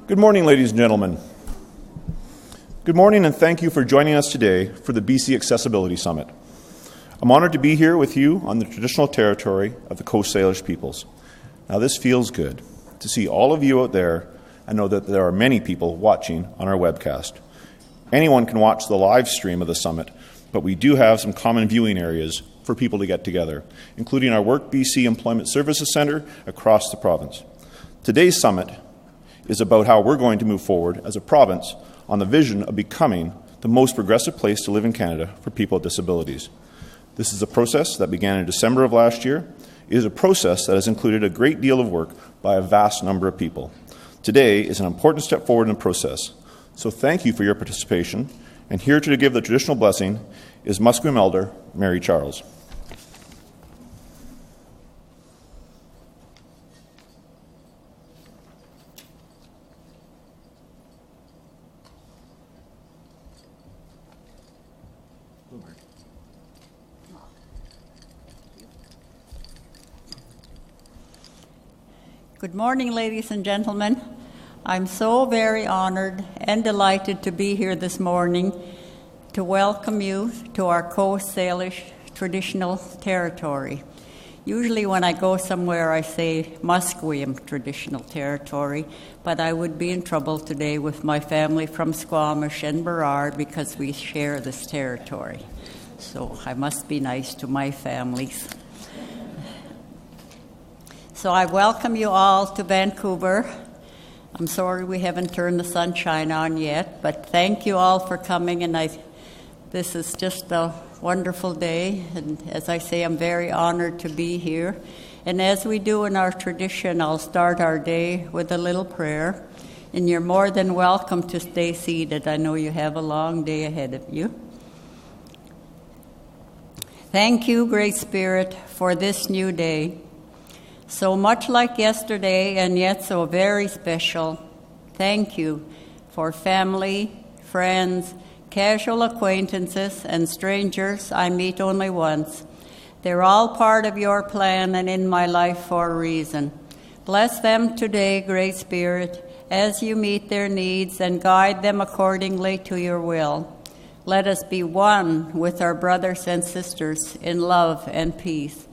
Good morning, ladies and gentlemen. Good morning, and thank you for joining us today for the BC Accessibility Summit. I'm honored to be here with you on the traditional territory of the Coast Salish peoples. Now, this feels good to see all of you out there and know that there are many people watching on our webcast. Anyone can watch the live stream of the summit, but we do have some common viewing areas for people to get together, including our Work BC Employment Services Centre across the province. Today's summit is about how we're going to move forward as a province on the vision of becoming the most progressive place to live in Canada for people with disabilities. This is a process that began in December of last year. It is a process that has included a great deal of work by a vast number of people. Today is an important step forward in the process. So thank you for your participation. And here to give the traditional blessing is Musqueam Elder Mary Charles. Good morning, ladies and gentlemen. I'm so very honored and delighted to be here this morning to welcome you to our Coast Salish traditional territory. Usually when I go somewhere I say Musqueam traditional territory, but I would be in trouble today with my family from Squamish and Burrard because we share this territory. So I must be nice to my families. So I welcome you all to Vancouver. I'm sorry we haven't turned the sunshine on yet, but thank you all for coming, and this is just a wonderful day, and as I say, I'm very honored to be here. And as we do in our tradition, I'll start our day with a little prayer, and you're more than welcome to stay seated. I know you have a long day ahead of you. Thank you, Great Spirit, for this new day. So much like yesterday, and yet so very special. Thank you for family, friends, casual acquaintances, and strangers I meet only once. They're all part of your plan and in my life for a reason. Bless them today, Great Spirit, as you meet their needs and guide them accordingly to your will. Let us be one with our brothers and sisters in love and peace.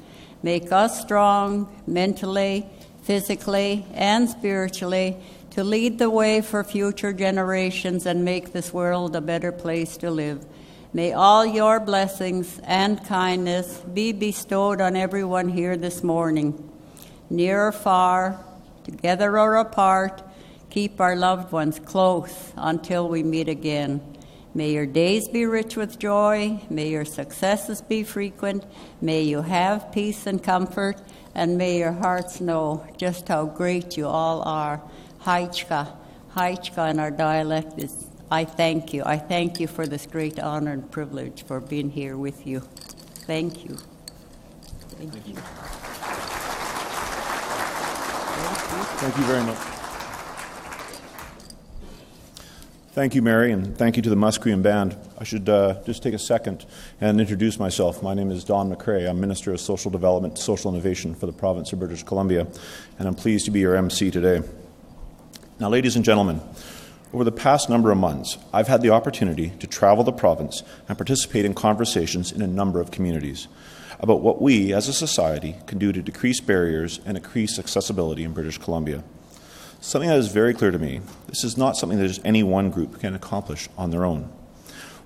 Make us strong mentally, physically, and spiritually to lead the way for future generations and make this world a better place to live. May all your blessings and kindness be bestowed on everyone here this morning. Near or far, together or apart, keep our loved ones close until we meet again. May your days be rich with joy. May your successes be frequent. May you have peace and comfort. And may your hearts know just how great you all are. Haichka. Haichka in our dialect is, I thank you. I thank you for this great honor and privilege for being here with you. Thank you. Thank you. Thank you very much. Thank you, Mary, and thank you to the Musqueam Band. I should just take a second and introduce myself. My name is Don McCrae. I'm Minister of Social Development and Social Innovation for the province of British Columbia, and I'm pleased to be your MC today. Now, ladies and gentlemen, over the past number of months, I've had the opportunity to travel the province and participate in conversations in a number of communities about what we, as a society, can do to decrease barriers and increase accessibility in British Columbia. Something that is very clear to me, this is not something that just any one group can accomplish on their own.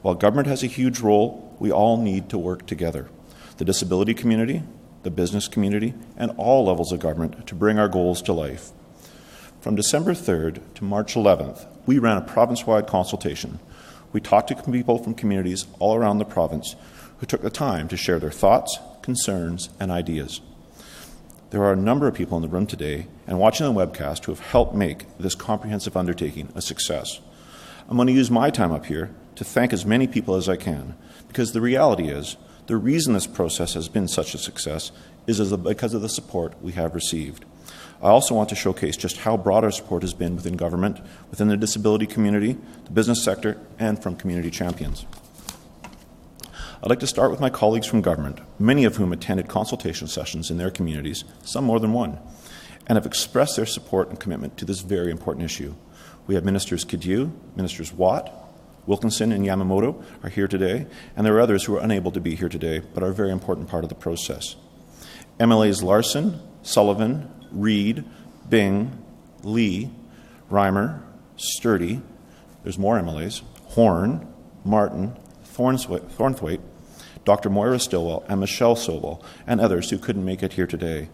While government has a huge role, we all need to work together. The disability community, the business community, and all levels of government to bring our goals to life. From December 3rd to March 11th, we ran a province-wide consultation. We talked to people from communities all around the province who took the time to share their thoughts, concerns, and ideas. There are a number of people in the room today and watching the webcast who have helped make this comprehensive undertaking a success. I'm going to use my time up here to thank as many people as I can, because the reality is, the reason this process has been such a success is because of the support we have received. I also want to showcase just how broad our support has been within government, within the disability community, the business sector, and from community champions. I'd like to start with my colleagues from government, many of whom attended consultation sessions in their communities, some more than one, and have expressed their support and commitment to this very important issue. We have Ministers Kadiu, Ministers Watt, Wilkinson, and Yamamoto are here today, and there are others who are unable to be here today, but are a very important part of the process. MLAs Larson, Sullivan, Reid, Bing, Lee, Reimer, Sturdy, there's more MLAs, Horn, Martin, Thornthwaite, Dr. Moira Stillwell, and Michelle Sobel, and others who couldn't make it here today.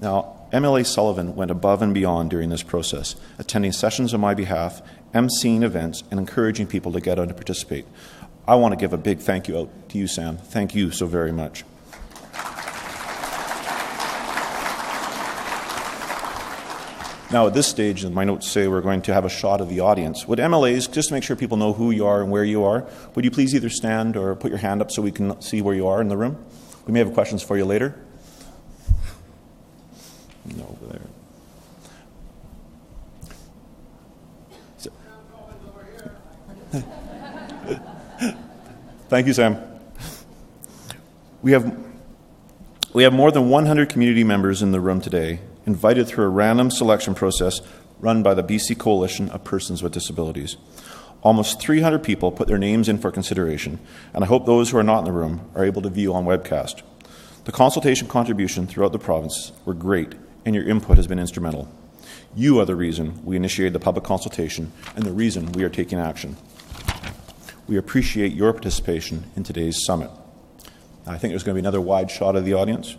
Now, MLA Sullivan went above and beyond during this process, attending sessions on my behalf, emceeing events, and encouraging people to get out and participate. I want to give a big thank you out to you, Sam. Thank you so very much. Now, at this stage, my notes say we're going to have a shot of the audience. Would MLAs, just to make sure people know who you are and where you are, would you please either stand or put your hand up so we can see where you are in the room? We may have questions for you later. No, over there. Thank you, Sam. We have more than 100 community members in the room today, invited through a random selection process run by the BC Coalition of Persons with Disabilities. Almost 300 people put their names in for consideration, and I hope those who are not in the room are able to view on webcast. The consultation contribution throughout the province were great, and your input has been instrumental. You are the reason we initiated the public consultation and the reason we are taking action. We appreciate your participation in today's summit. I think there's going to be another wide shot of the audience.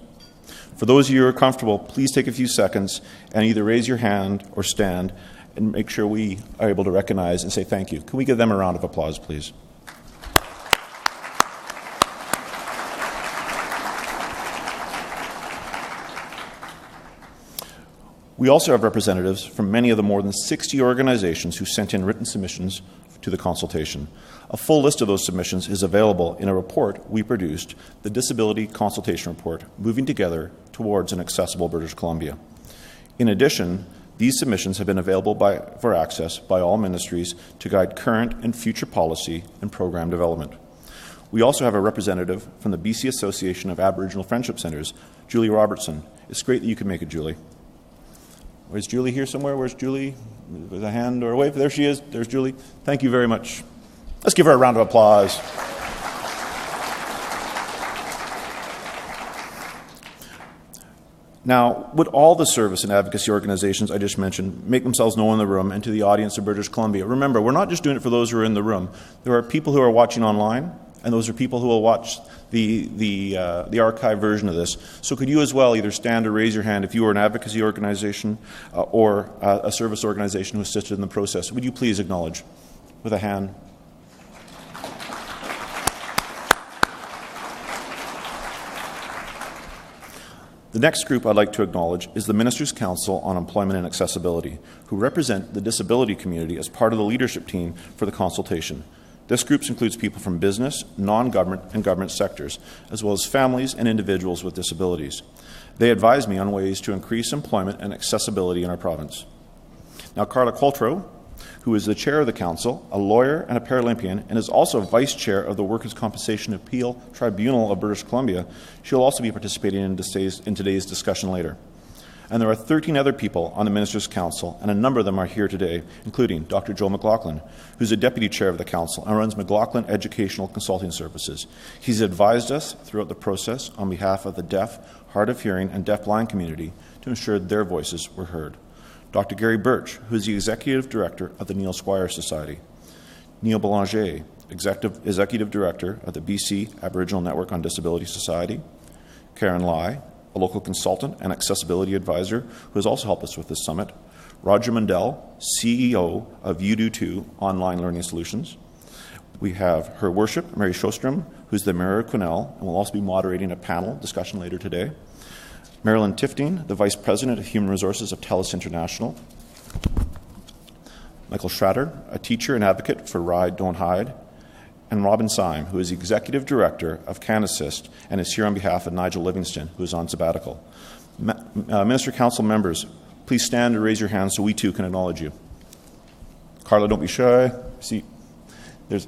For those of you who are comfortable, please take a few seconds and either raise your hand or stand and make sure we are able to recognize and say thank you. Can we give them a round of applause, please? We also have representatives from many of the more than 60 organizations who sent in written submissions to the consultation. A full list of those submissions is available in a report we produced, the Disability Consultation Report, Moving Together Towards an Accessible British Columbia. In addition, these submissions have been available for access by all ministries to guide current and future policy and program development. We also have a representative from the BC Association of Aboriginal Friendship Centres, Julie Robertson. It's great that you could make it, Julie. Is Julie here somewhere? Where's Julie? With a hand or a wave? There she is. There's Julie. Thank you very much. Let's give her a round of applause. Now, would all the service and advocacy organizations I just mentioned make themselves known in the room and to the audience of British Columbia? Remember, we're not just doing it for those who are in the room. There are people who are watching online, and those are people who will watch the archived version of this. So could you as well either stand or raise your hand if you are an advocacy organization or a service organization who assisted in the process? Would you please acknowledge with a hand? The next group I'd like to acknowledge is the Ministers' Council on Employment and Accessibility, who represent the disability community as part of the leadership team for the consultation. This group includes people from business, non-government, and government sectors, as well as families and individuals with disabilities. They advise me on ways to increase employment and accessibility in our province. Now, Carla Coltro, who is the chair of the council, a lawyer and a Paralympian, and is also vice chair of the Workers' Compensation Appeal Tribunal of British Columbia, she'll also be participating in today's discussion later. And there are 13 other people on the Ministers' Council, and a number of them are here today, including Dr. Joe McLaughlin, who's a deputy chair of the council and runs McLaughlin Educational Consulting Services. He's advised us throughout the process on behalf of the deaf, hard of hearing, and deaf-blind community to ensure their voices were heard. Dr. Gary Birch, who is the Executive Director of the Neil Squire Society. Neil Belanger, Executive Director of the BC Aboriginal Network on Disability Society. Karen Lai, a local consultant and accessibility advisor who has also helped us with this summit. Roger Mundell, CEO of UDO2 Online Learning Solutions. We have Her Worship, Mary Shostrom, who's the Mayor of Quesnel, and will also be moderating a panel discussion later today. Marilyn Tifting, the Vice President of Human Resources of TELUS International. Michael Schrader, a teacher and advocate for Ride, Don't Hide. And Robin Syme, who is the Executive Director of CanAssist and is here on behalf of Nigel Livingston, who is on sabbatical. Minister Council members, please stand and raise your hands so we too can acknowledge you. Carla, don't be shy. See, there's...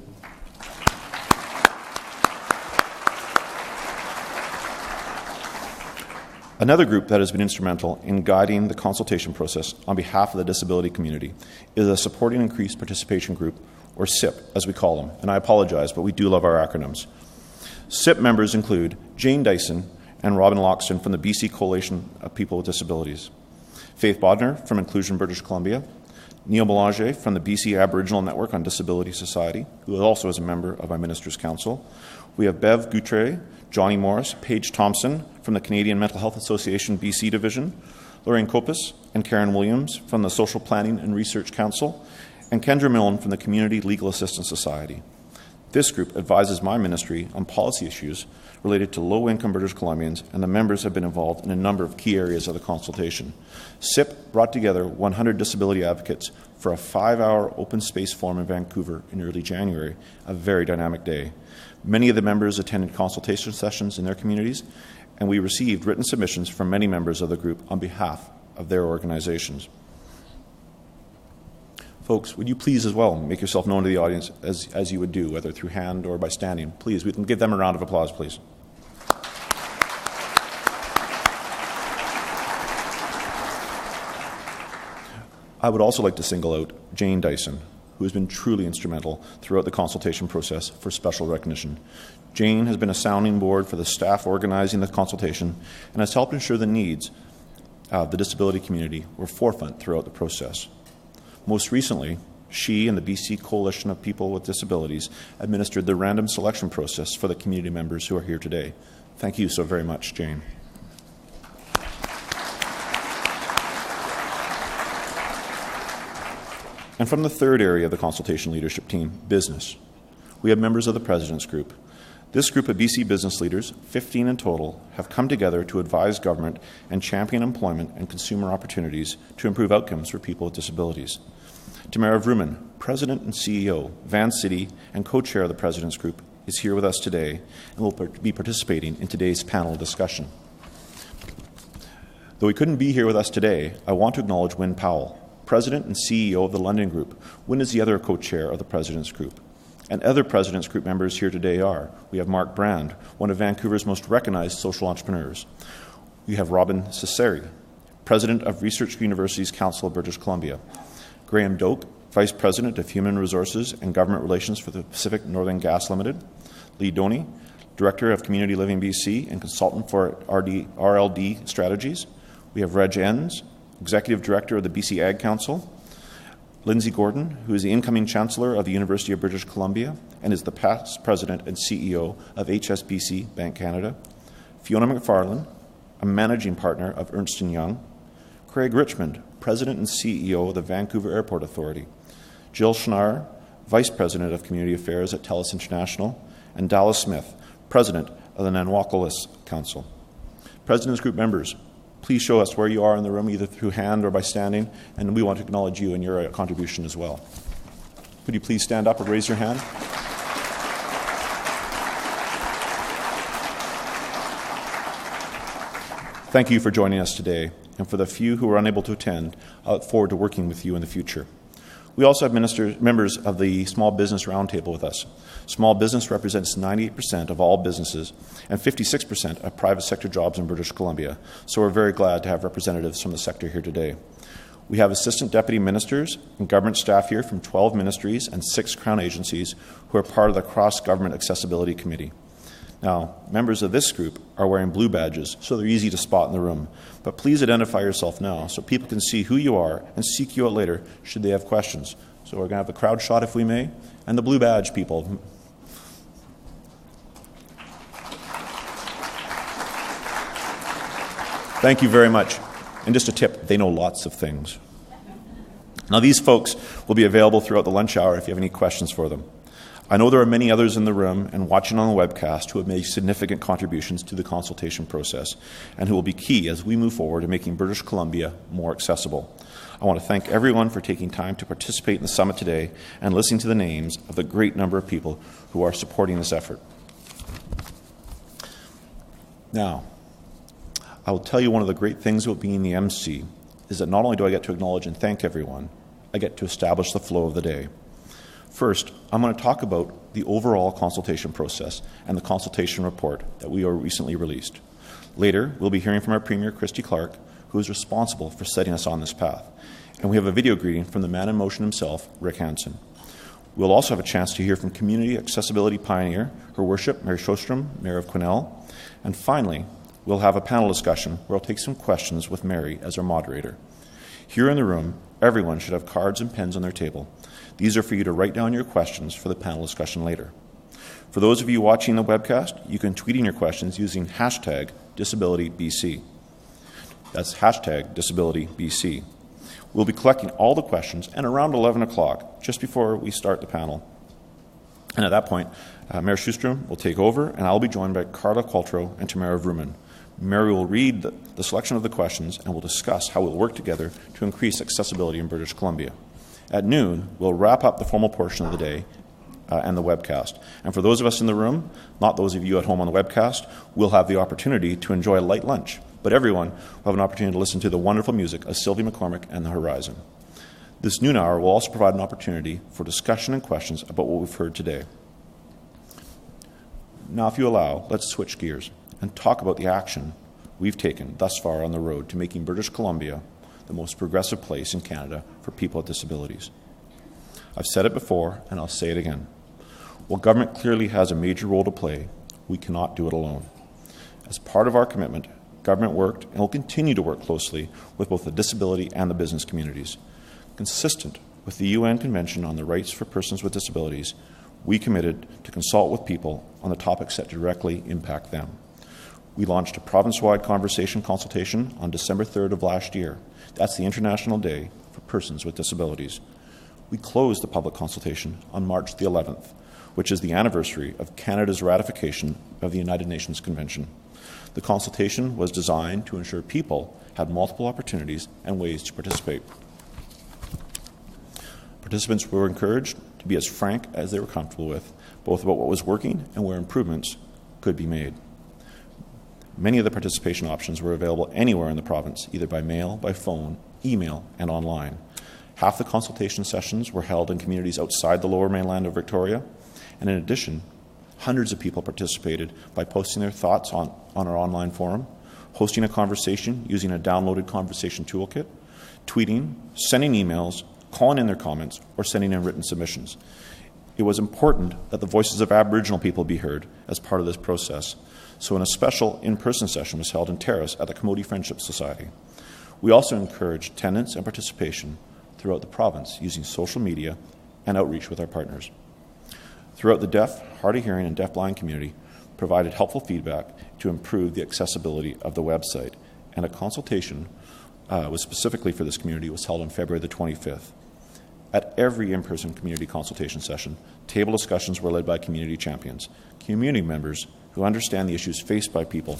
Another group that has been instrumental in guiding the consultation process on behalf of the disability community is a Supporting Increased Participation Group, or SIP, as we call them. And I apologize, but we do love our acronyms. SIP members include Jane Dyson and Robin Loxton from the BC Coalition of People with Disabilities, Faith Bodner from Inclusion British Columbia, Neil Belanger from the BC Aboriginal Network on Disability Society, who also is a member of my Ministers' Council. We have Bev Goutre, Johnny Morris, Paige Thompson from the Canadian Mental Health Association BC Division, Lorraine Kopis and Karen Williams from the Social Planning and Research Council, and Kendra Milne from the Community Legal Assistance Society. This group advises my ministry on policy issues related to low-income British Columbians, and the members have been involved in a number of key areas of the consultation. SIP brought together 100 disability advocates for a 5-hour open space forum in Vancouver in early January, a very dynamic day. Many of the members attended consultation sessions in their communities, and we received written submissions from many members of the group on behalf of their organizations. Folks, would you please as well make yourself known to the audience as you would do, whether through hand or by standing. Please, we can give them a round of applause, please. I would also like to single out Jane Dyson, who has been truly instrumental throughout the consultation process for special recognition. Jane has been a sounding board for the staff organizing the consultation and has helped ensure the needs of the disability community were forefront throughout the process. Most recently, she and the BC Coalition of People with Disabilities administered the random selection process for the community members who are here today. Thank you so very much, Jane. And from the third area of the consultation leadership team, business, we have members of the President's Group. This group of BC business leaders, 15 in total, have come together to advise government and champion employment and consumer opportunities to improve outcomes for people with disabilities. Tamara Vrooman, President and CEO, Van City, and co-chair of the President's Group, is here with us today and will be participating in today's panel discussion. Though he couldn't be here with us today, I want to acknowledge Wynne Powell, President and CEO of the London Group. Wynne is the other co-chair of the President's Group. And other President's Group members here today are, we have Mark Brand, one of Vancouver's most recognized social entrepreneurs. We have Robin Cesari, President of Research Universities Council of British Columbia. Graham Doak, Vice President of Human Resources and Government Relations for the Pacific Northern Gas Limited. Lee Doney, Director of Community Living BC and Consultant for RLD Strategies. We have Reg Enns, Executive Director of the BC Ag Council. Lindsay Gordon, who is the incoming Chancellor of the University of British Columbia and is the past President and CEO of HSBC Bank Canada. Fiona McFarlane, a Managing Partner of Ernst & Young. Craig Richmond, President and CEO of the Vancouver Airport Authority. Jill Schnarr, Vice President of Community Affairs at TELUS International. And Dallas Smith, President of the Nanawakolis Council. President's Group members, please show us where you are in the room, either through hand or by standing, and we want to acknowledge you and your contribution as well. Could you please stand up or raise your hand? Thank you for joining us today, and for the few who are unable to attend, I look forward to working with you in the future. We also have members of the Small Business Roundtable with us. Small business represents 98% of all businesses and 56% of private sector jobs in British Columbia, so we're very glad to have representatives from the sector here today. We have Assistant Deputy Ministers and government staff here from 12 ministries and 6 Crown agencies who are part of the Cross-Government Accessibility Committee. Now, members of this group are wearing blue badges, so they're easy to spot in the room. But please identify yourself now so people can see who you are and seek you out later should they have questions. So we're going to have a crowd shot, if we may, and the blue badge people. Thank you very much. And just a tip, they know lots of things. Now, these folks will be available throughout the lunch hour if you have any questions for them. I know there are many others in the room and watching on the webcast who have made significant contributions to the consultation process and who will be key as we move forward in making British Columbia more accessible. I want to thank everyone for taking time to participate in the summit today and listening to the names of the great number of people who are supporting this effort. Now, I will tell you one of the great things about being the MC is that not only do I get to acknowledge and thank everyone, I get to establish the flow of the day. First, I'm going to talk about the overall consultation process and the consultation report that we recently released. Later, we'll be hearing from our Premier, Christy Clark, who is responsible for setting us on this path. And we have a video greeting from the man in motion himself, Rick Hansen. We'll also have a chance to hear from community accessibility pioneer, Her Worship, Mary Sjostrom, Mayor of Quesnel. And finally, we'll have a panel discussion where I'll take some questions with Mary as our moderator. Here in the room, everyone should have cards and pens on their table. These are for you to write down your questions for the panel discussion later. For those of you watching the webcast, you can tweet in your questions using hashtag DisabilityBC. That's hashtag DisabilityBC. We'll be collecting all the questions, and around 11 o'clock, just before we start the panel. And at that point, Mayor Sjostrom will take over, and I'll be joined by Carla Qualtrough and Tamara Vrooman. Mary will read the selection of the questions, and we'll discuss how we'll work together to increase accessibility in British Columbia. At noon, we'll wrap up the formal portion of the day and the webcast. And for those of us in the room, not those of you at home on the webcast, we'll have the opportunity to enjoy a light lunch. But everyone will have an opportunity to listen to the wonderful music of Sylvie McCormick and the Horizon. This noon hour will also provide an opportunity for discussion and questions about what we've heard today. Now, if you allow, let's switch gears and talk about the action we've taken thus far on the road to making British Columbia the most progressive place in Canada for people with disabilities. I've said it before, and I'll say it again. While government clearly has a major role to play, we cannot do it alone. As part of our commitment, government worked and will continue to work closely with both the disability and the business communities. Consistent with the UN Convention on the Rights for Persons with Disabilities, we committed to consult with people on the topics that directly impact them. We launched a province-wide consultation on December 3rd of last year. That's the International Day for Persons with Disabilities. We closed the public consultation on March the 11th, which is the anniversary of Canada's ratification of the United Nations Convention. The consultation was designed to ensure people had multiple opportunities and ways to participate. Participants were encouraged to be as frank as they were comfortable with, both about what was working and where improvements could be made. Many of the participation options were available anywhere in the province, either by mail, by phone, email, and online. Half the consultation sessions were held in communities outside the Lower Mainland of Victoria, and in addition, hundreds of people participated by posting their thoughts on our online forum, hosting a conversation using a downloaded conversation toolkit, tweeting, sending emails, calling in their comments, or sending in written submissions. It was important that the voices of Aboriginal people be heard as part of this process, so a special in-person session was held in Terrace at the Commodity Friendship Society. We also encouraged attendance and participation throughout the province using social media and outreach with our partners. Throughout the deaf, hard of hearing, and deafblind community provided helpful feedback to improve the accessibility of the website, and a consultation was specifically for this community was held on February the 25th. At every in-person community consultation session, table discussions were led by community champions, community members who understand the issues faced by people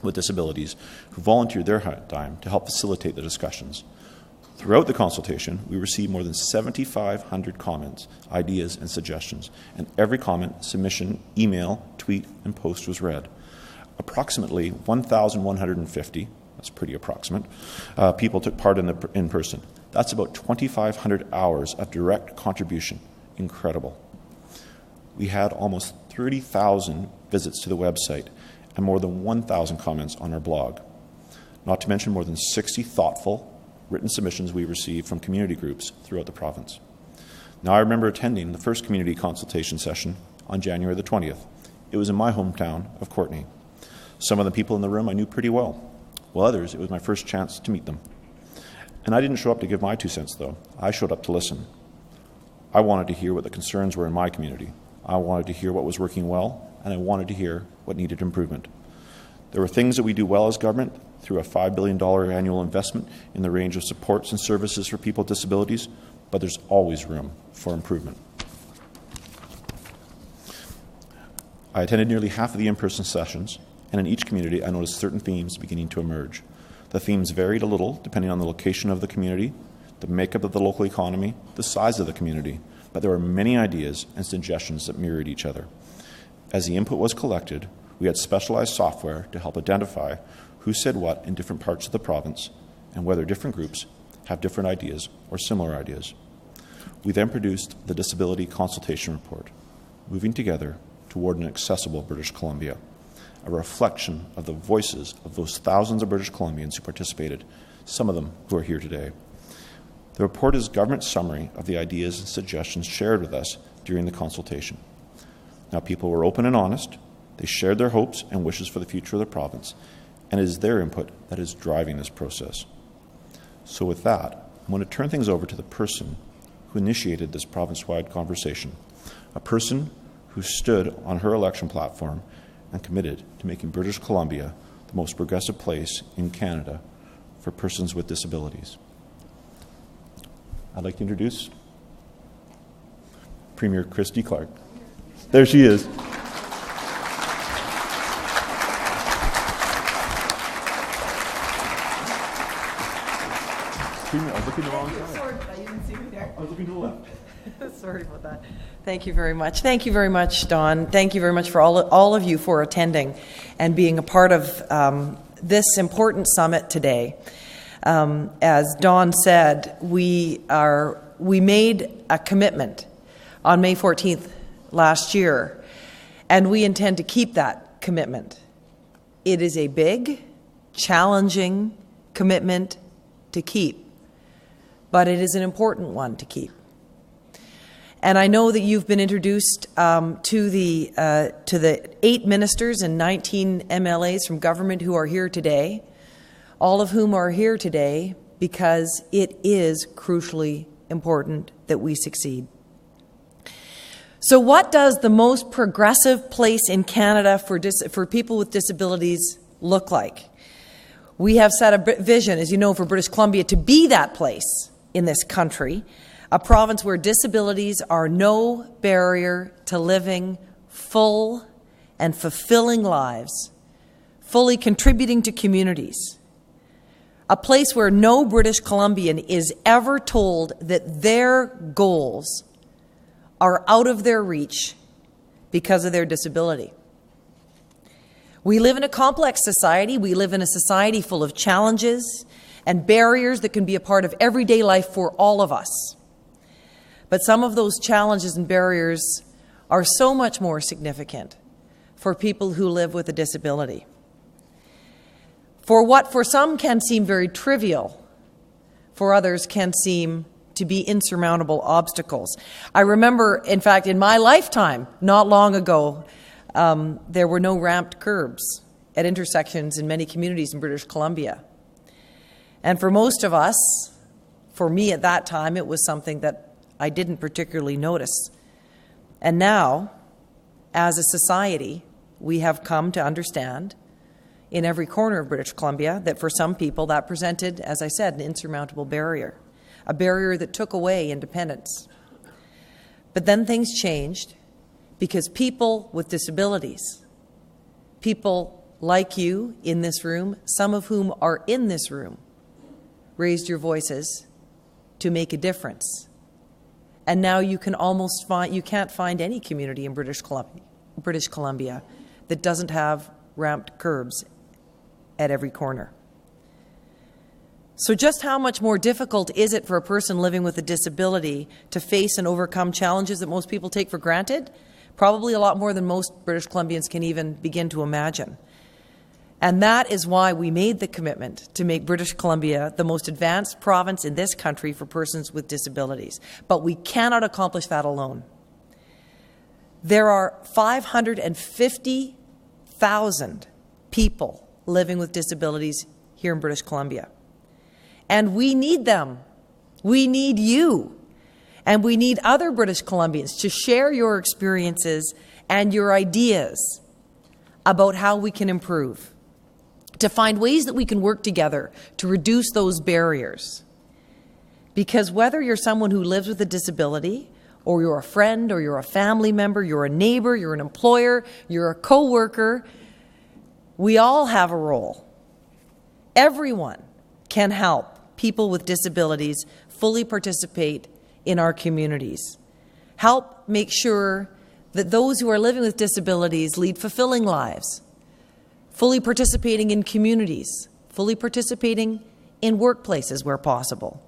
with disabilities, who volunteered their time to help facilitate the discussions. Throughout the consultation, we received more than 7,500 comments, ideas, and suggestions, and every comment, submission, email, tweet, and post was read. Approximately 1,150, that's pretty approximate, people took part in person. That's about 2,500 hours of direct contribution. Incredible. We had almost 30,000 visits to the website and more than 1,000 comments on our blog. Not to mention more than 60 thoughtful, written submissions we received from community groups throughout the province. Now, I remember attending the first community consultation session on January the 20th. It was in my hometown of Courtenay. Some of the people in the room I knew pretty well, while others, it was my first chance to meet them. And I didn't show up to give my 2 cents, though. I showed up to listen. I wanted to hear what the concerns were in my community. I wanted to hear what was working well, and I wanted to hear what needed improvement. There were things that we do well as government through a $5 billion annual investment in the range of supports and services for people with disabilities, but there's always room for improvement. I attended nearly half of the in-person sessions, and in each community I noticed certain themes beginning to emerge. The themes varied a little depending on the location of the community, the makeup of the local economy, the size of the community, but there were many ideas and suggestions that mirrored each other. As the input was collected, we had specialized software to help identify who said what in different parts of the province and whether different groups have different ideas or similar ideas. We then produced the Disability Consultation Report, Moving Together Toward an Accessible British Columbia, a reflection of the voices of those thousands of British Columbians who participated, some of them who are here today. The report is government's summary of the ideas and suggestions shared with us during the consultation. Now, people were open and honest. They shared their hopes and wishes for the future of the province, and it is their input that is driving this process. So with that, I'm going to turn things over to the person who initiated this province-wide conversation, a person who stood on her election platform and committed to making British Columbia the most progressive place in Canada for persons with disabilities. I'd like to introduce Premier Christy Clark. There she is. Premier, I was looking the wrong side. Sorry, I didn't see you there. I was looking to the left. Sorry about that. Thank you very much. Thank you very much, Don. Thank you very much for all of you for attending and being a part of this important summit today. As Don said, we made a commitment on May 14th last year, and we intend to keep that commitment. It is a big, challenging commitment to keep, but it is an important one to keep. And I know that you've been introduced to the 8 ministers and 19 MLAs from government who are here today, all of whom are here today because it is crucially important that we succeed. So what does the most progressive place in Canada for people with disabilities look like? We have set a vision, as you know, for British Columbia to be that place in this country, a province where disabilities are no barrier to living full and fulfilling lives, fully contributing to communities. A place where no British Columbian is ever told that their goals are out of their reach because of their disability. We live in a complex society. We live in a society full of challenges and barriers that can be a part of everyday life for all of us. But some of those challenges and barriers are so much more significant for people who live with a disability. For what for some can seem very trivial, for others can seem to be insurmountable obstacles. I remember, in fact, in my lifetime, not long ago, there were no ramped curbs at intersections in many communities in British Columbia. And for most of us, for me at that time, it was something that I didn't particularly notice. And now, as a society, we have come to understand in every corner of British Columbia that for some people that presented, as I said, an insurmountable barrier, a barrier that took away independence. But then things changed because people with disabilities, people like you in this room, some of whom are in this room, raised your voices to make a difference. And now you can you can't find any community in British Columbia that doesn't have ramped curbs at every corner. So just how much more difficult is it for a person living with a disability to face and overcome challenges that most people take for granted? Probably a lot more than most British Columbians can even begin to imagine. And that is why we made the commitment to make British Columbia the most advanced province in this country for persons with disabilities. But we cannot accomplish that alone. There are 550,000 people living with disabilities here in British Columbia. And we need them. We need you. And we need other British Columbians to share your experiences and your ideas about how we can improve, to find ways that we can work together to reduce those barriers. Because whether you're someone who lives with a disability, or you're a friend, or you're a family member, you're a neighbor, you're an employer, you're a co-worker, we all have a role. Everyone can help people with disabilities fully participate in our communities. Help make sure that those who are living with disabilities lead fulfilling lives, fully participating in communities, fully participating in workplaces where possible.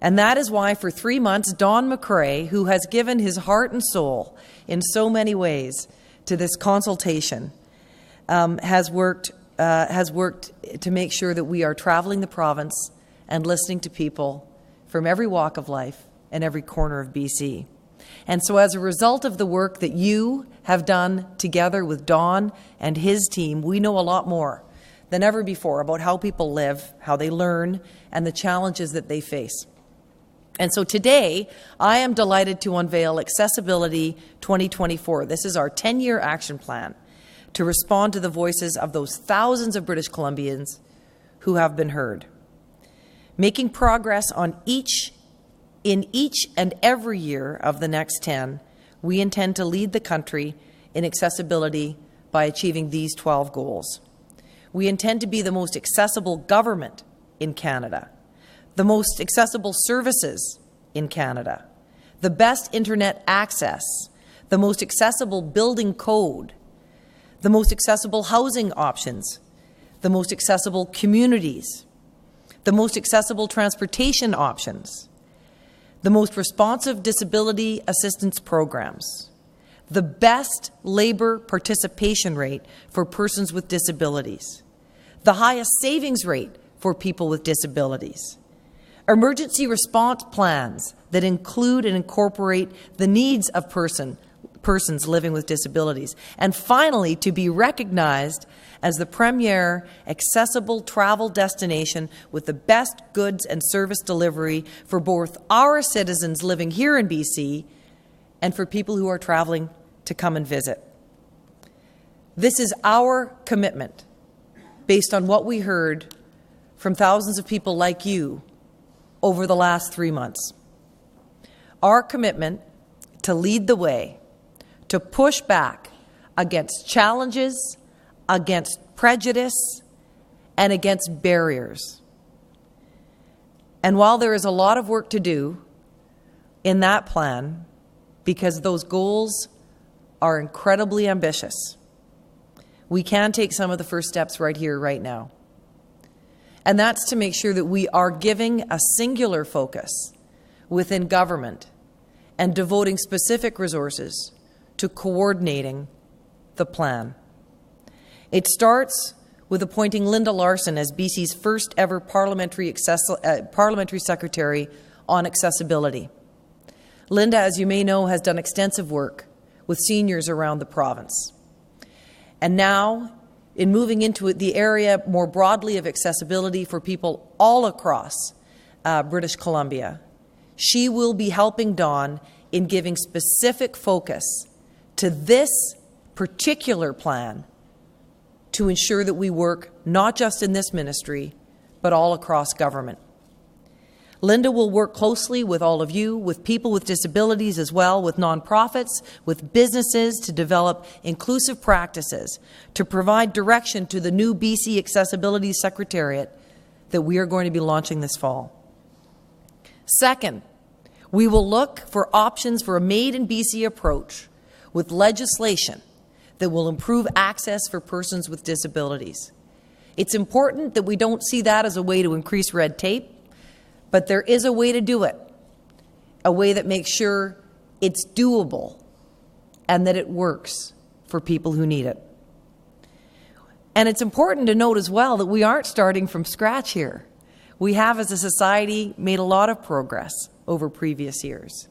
And that is why for 3 months, Don McCrae, who has given his heart and soul in so many ways to this consultation, has worked to make sure that we are traveling the province and listening to people from every walk of life and every corner of BC. And so as a result of the work that you have done together with Don and his team, we know a lot more than ever before about how people live, how they learn, and the challenges that they face. And so today, I am delighted to unveil Accessibility 2024. This is our 10-year action plan to respond to the voices of those thousands of British Columbians who have been heard. Making progress in each and every year of the next 10, we intend to lead the country in accessibility by achieving these 12 goals. We intend to be the most accessible government in Canada, the most accessible services in Canada, the best internet access, the most accessible building code, the most accessible housing options, the most accessible communities, the most accessible transportation options, the most responsive disability assistance programs, the best labour participation rate for persons with disabilities, the highest savings rate for people with disabilities, emergency response plans that include and incorporate the needs of persons living with disabilities, and finally, to be recognized as the premier accessible travel destination with the best goods and service delivery for both our citizens living here in BC and for people who are traveling to come and visit. This is our commitment based on what we heard from thousands of people like you over the last 3 months. Our commitment to lead the way, to push back against challenges, against prejudice, and against barriers. And while there is a lot of work to do in that plan, because those goals are incredibly ambitious, we can take some of the first steps right here, right now. And that's to make sure that we are giving a singular focus within government and devoting specific resources to coordinating the plan. It starts with appointing Linda Larson as BC's first ever parliamentary secretary on accessibility. Linda, as you may know, has done extensive work with seniors around the province. And now, in moving into the area more broadly of accessibility for people all across British Columbia, she will be helping Don in giving specific focus to this particular plan to ensure that we work not just in this ministry, but all across government. Linda will work closely with all of you, with people with disabilities as well, with nonprofits, with businesses to develop inclusive practices, to provide direction to the new BC Accessibility Secretariat that we are going to be launching this fall. Second, we will look for options for a made-in-BC approach with legislation that will improve access for persons with disabilities. It's important that we don't see that as a way to increase red tape, but there is a way to do it, a way that makes sure it's doable and that it works for people who need it. And it's important to note as well that we aren't starting from scratch here. We have, as a society, made a lot of progress over previous years.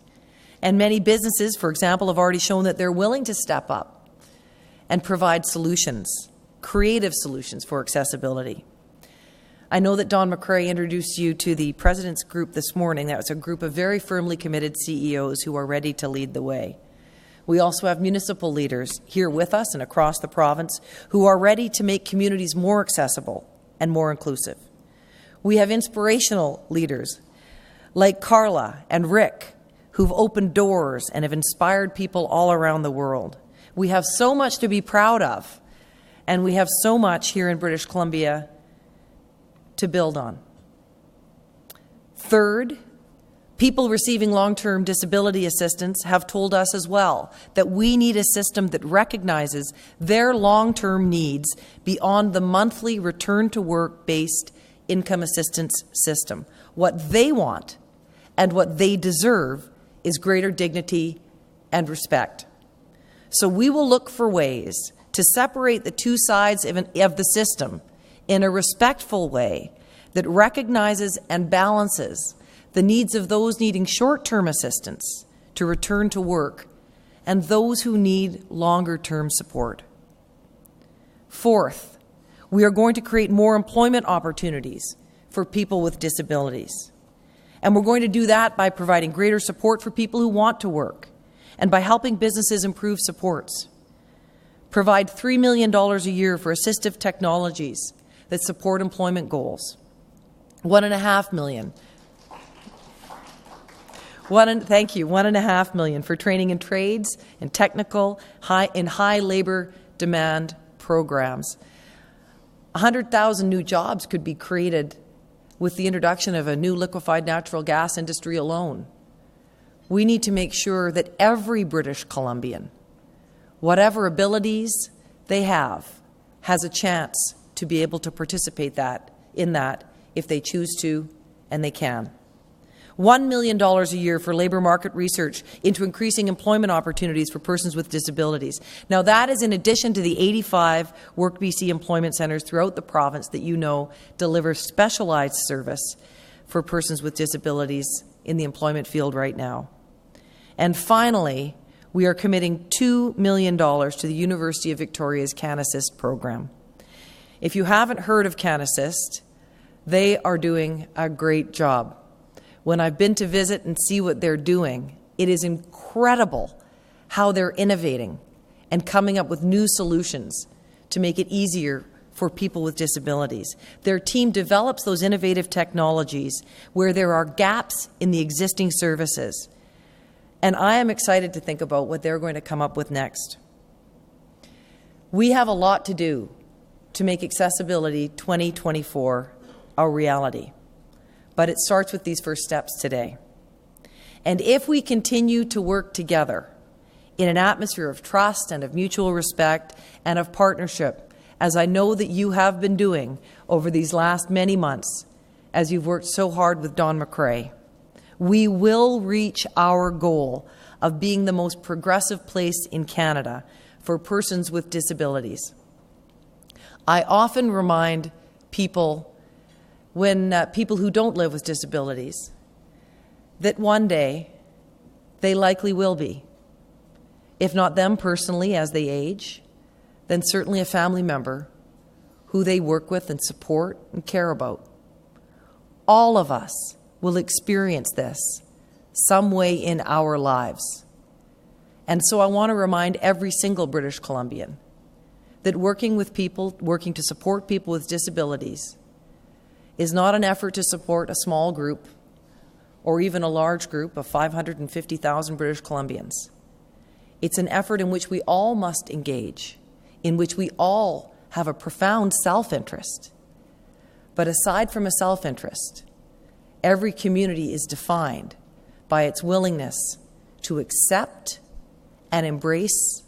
And many businesses, for example, have already shown that they're willing to step up and provide solutions, creative solutions for accessibility. I know that Don McCrae introduced you to the President's Group this morning. That was a group of very firmly committed CEOs who are ready to lead the way. We also have municipal leaders here with us and across the province who are ready to make communities more accessible and more inclusive. We have inspirational leaders like Carla and Rick who've opened doors and have inspired people all around the world. We have so much to be proud of, and we have so much here in British Columbia to build on. Third, people receiving long-term disability assistance have told us as well that we need a system that recognizes their long-term needs beyond the monthly return-to-work-based income assistance system. What they want and what they deserve is greater dignity and respect. So we will look for ways to to separate the two sides of the system in a respectful way that recognizes and balances the needs of those needing short-term assistance to return to work and those who need longer-term support. Fourth, we are going to create more employment opportunities for people with disabilities. And we're going to do that by providing greater support for people who want to work and by helping businesses improve supports. Provide $3 million a year for assistive technologies that support employment goals. $1.5 million. $1.5 million for training in trades and technical high labor demand programs. 100,000 new jobs could be created with the introduction of a new liquefied natural gas industry alone. We need to make sure that every British Columbian, whatever abilities they have, has a chance to be able to participate in that if they choose to and they can. $1 million a year for labour market research into increasing employment opportunities for persons with disabilities. Now that is in addition to the 85 Work BC employment centres throughout the province that you know deliver specialised service for persons with disabilities in the employment field right now. And finally, we are committing $2 million to the University of Victoria's CanAssist program. If you haven't heard of CanAssist, they are doing a great job. When I've been to visit and see what they're doing, it is incredible how they're innovating and coming up with new solutions to make it easier for people with disabilities. Their team develops those innovative technologies where there are gaps in the existing services. And I am excited to think about what they're going to come up with next. We have a lot to do to make Accessibility 2024 a reality. But it starts with these first steps today. And if we continue to work together in an atmosphere of trust and of mutual respect and of partnership, as I know that you have been doing over these last many months, as you've worked so hard with Don McCrae, we will reach our goal of being the most progressive place in Canada for persons with disabilities. I often remind people people who don't live with disabilities, that one day they likely will be. If not them personally as they age, then certainly a family member who they work with and support and care about. All of us will experience this some way in our lives. And so I want to remind every single British Columbian that working to support people with disabilities is not an effort to support a small group or even a large group of 550,000 British Columbians. It's an effort in which we all must engage, in which we all have a profound self-interest. But aside from a self-interest, every community is defined by its willingness to accept and embrace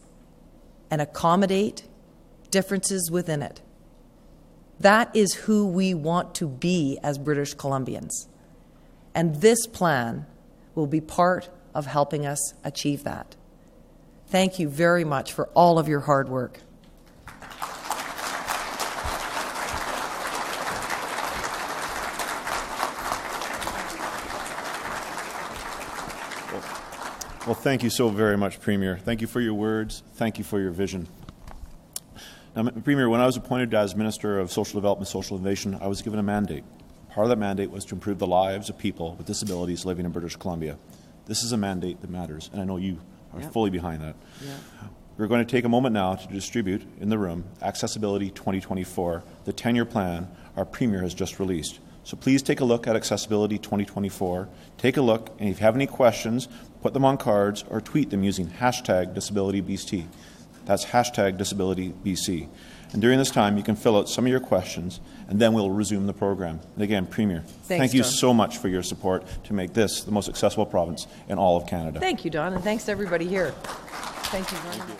and accommodate differences within it. That is who we want to be as British Columbians. And this plan will be part of helping us achieve that. Thank you very much for all of your hard work. Well, thank you so very much, Premier. Thank you for your words. Thank you for your vision. Now, Premier, when I was appointed as Minister of Social Development and Social Innovation, I was given a mandate. Part of that mandate was to improve the lives of people with disabilities living in British Columbia. This is a mandate that matters, and I know you are fully behind that. We're going to take a moment now to distribute in the room Accessibility 2024, the 10-year plan our Premier has just released. So please take a look at Accessibility 2024. Take a look, and if you have any questions, put them on cards or tweet them using #DisabilityBC. That's #DisabilityBC. And during this time, you can fill out some of your questions, and then we'll resume the program. And again, Premier, thank you so much for your support to make this the most accessible province in all of Canada. Thank you, Don, and thanks to everybody here. Thank you very much.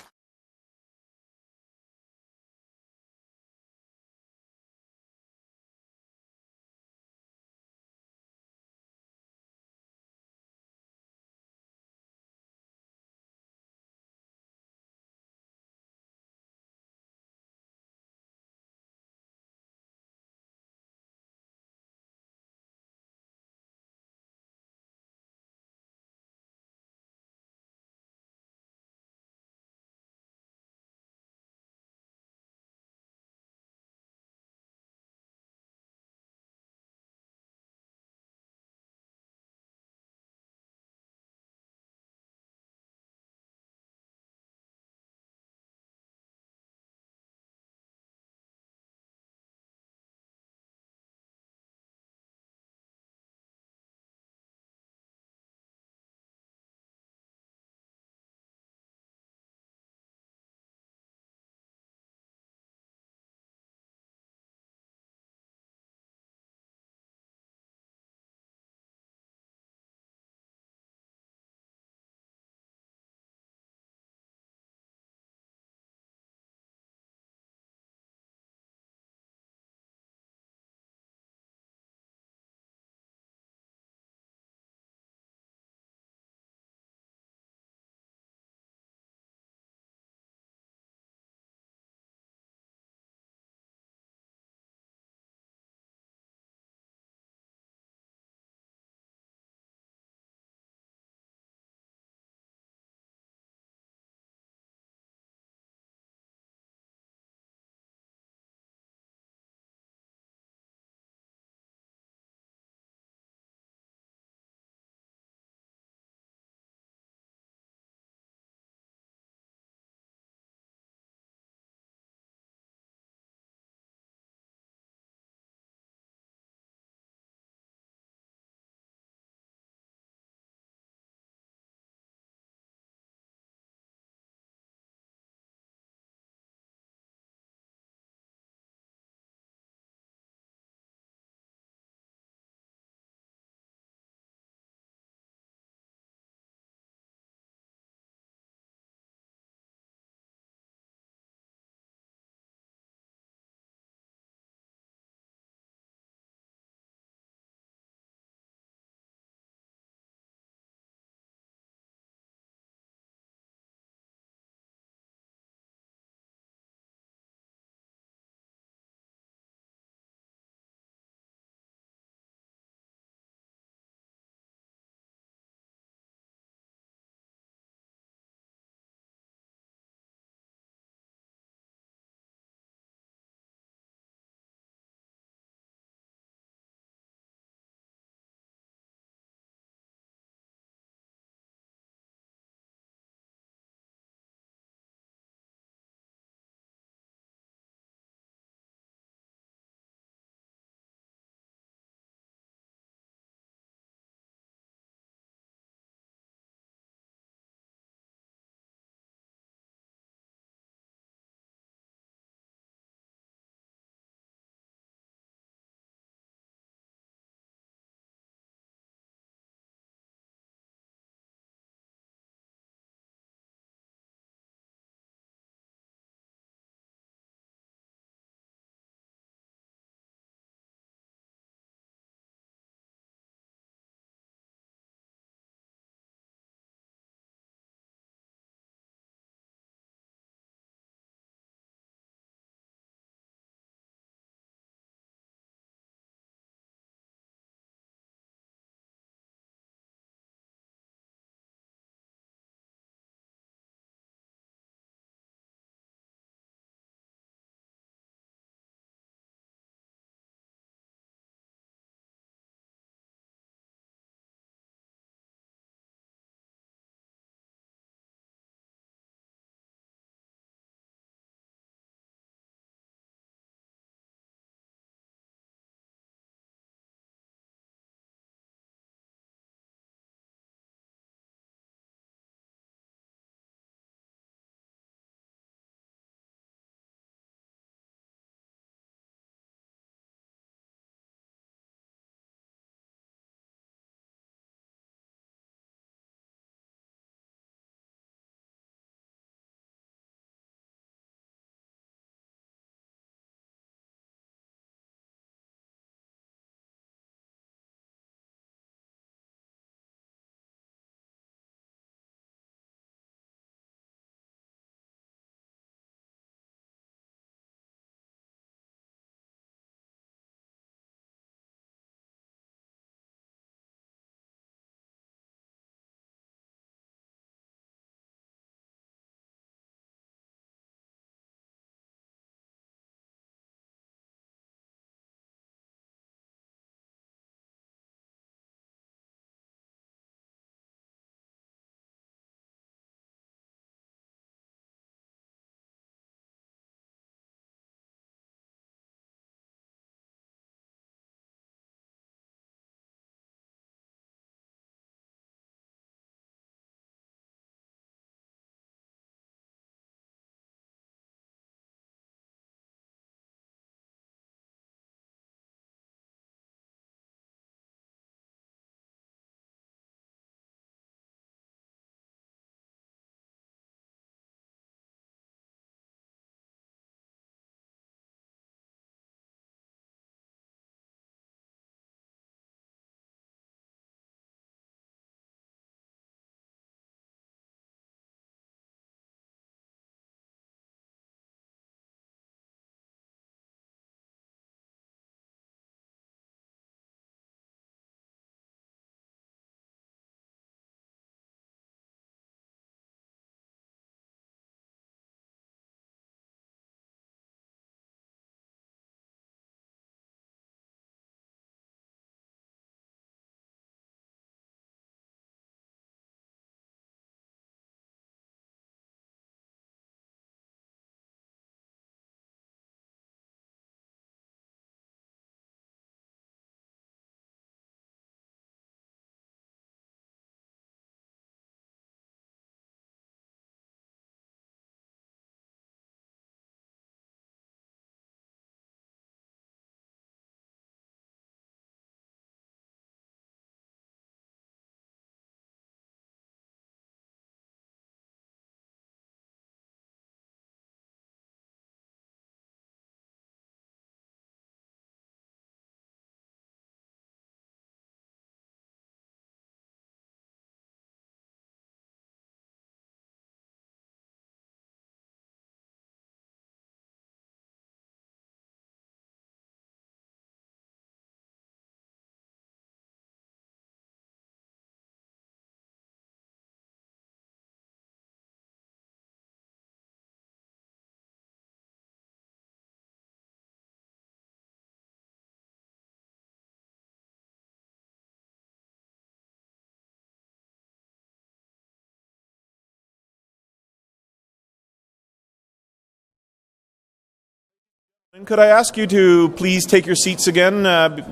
Could I ask you to please take your seats again?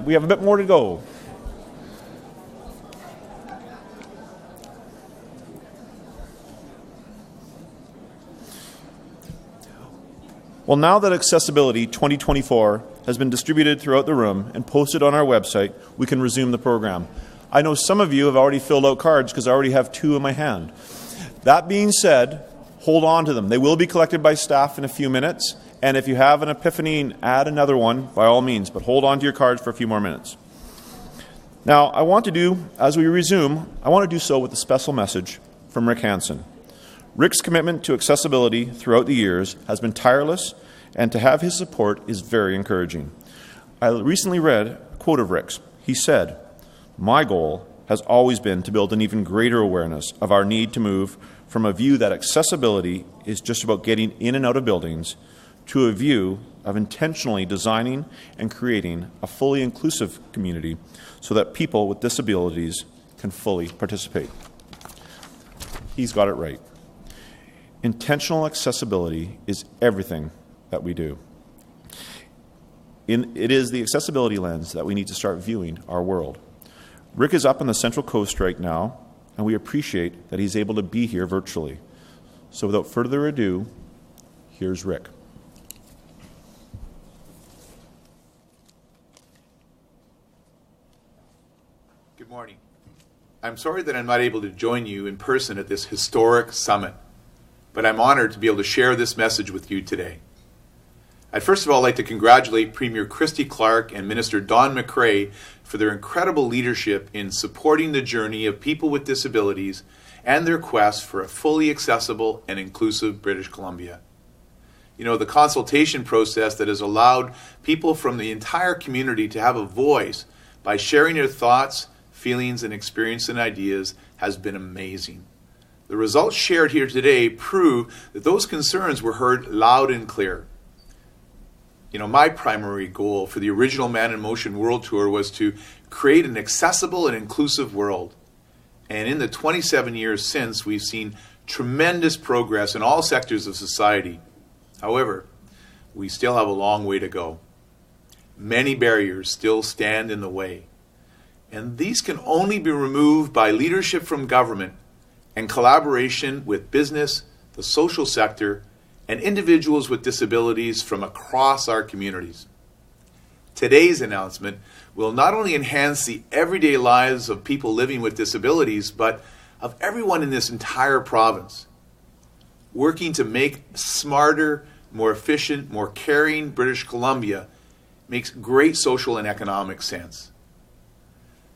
We have a bit more to go. Well, now that Accessibility 2024 has been distributed throughout the room and posted on our website, we can resume the program. I know some of you have already filled out cards because I already have 2 in my hand. That being said, hold on to them. They will be collected by staff in a few minutes, and if you have an epiphany, add another one by all means, but hold on to your cards for a few more minutes. Now, I want to do, as we resume, I want to do so with a special message from Rick Hansen. Rick's commitment to accessibility throughout the years has been tireless, and to have his support is very encouraging. I recently read a quote of Rick's. He said, "My goal has always been to build an even greater awareness of our need to move from a view that accessibility is just about getting in and out of buildings to a view of intentionally designing and creating a fully inclusive community so that people with disabilities can fully participate." He's got it right. Intentional accessibility is everything that we do. It is the accessibility lens that we need to start viewing our world. Rick is up on the Central Coast right now, and we appreciate that he's able to be here virtually. So without further ado, here's Rick. Good morning. I'm sorry that I'm not able to join you in person at this historic summit, but I'm honored to be able to share this message with you today. I'd first of all like to congratulate Premier Christy Clark and Minister Don McCrae for their incredible leadership in supporting the journey of people with disabilities and their quest for a fully accessible and inclusive British Columbia. You know, the consultation process that has allowed people from the entire community to have a voice by sharing their thoughts, feelings, and experience and ideas has been amazing. The results shared here today prove that those concerns were heard loud and clear. You know, my primary goal for the original Man in Motion World Tour was to create an accessible and inclusive world. And in the 27 years since, we've seen tremendous progress in all sectors of society. However, we still have a long way to go. Many barriers still stand in the way. And these can only be removed by leadership from government and collaboration with business, the social sector, and individuals with disabilities from across our communities. Today's announcement will not only enhance the everyday lives of people living with disabilities, but of everyone in this entire province, working to make smarter, more efficient, more caring British Columbia makes great social and economic sense.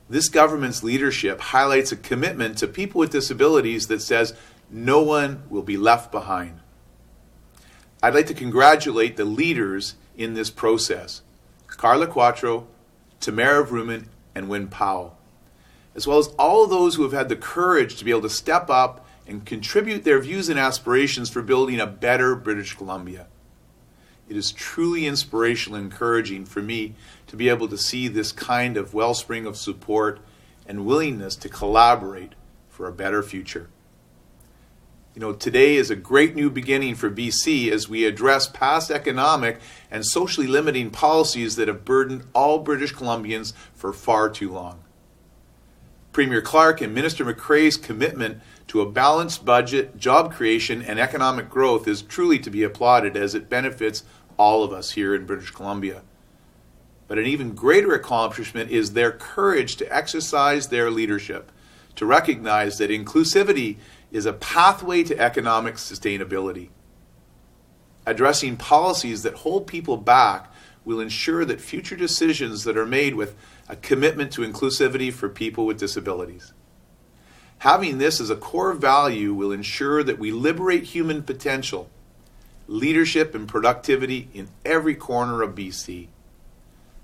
This government's leadership highlights a commitment to people with disabilities that says no one will be left behind. I'd like to congratulate the leaders in this process, Carla Quattro, Tamara Vrooman, and Wynne Powell, as well as all of those who have had the courage to be able to step up and contribute their views and aspirations for building a better British Columbia. It is truly inspirational and encouraging for me to be able to see this kind of wellspring of support and willingness to collaborate for a better future. You know, today is a great new beginning for BC as we address past economic and socially limiting policies that have burdened all British Columbians for far too long. Premier Clark and Minister McCrae's commitment to a balanced budget, job creation, and economic growth is truly to be applauded as it benefits all of us here in British Columbia. But an even greater accomplishment is their courage to exercise their leadership, to recognize that inclusivity is a pathway to economic sustainability. Addressing policies that hold people back will ensure that future decisions that are made with a commitment to inclusivity for people with disabilities. Having this as a core value will ensure that we liberate human potential, leadership and productivity in every corner of BC.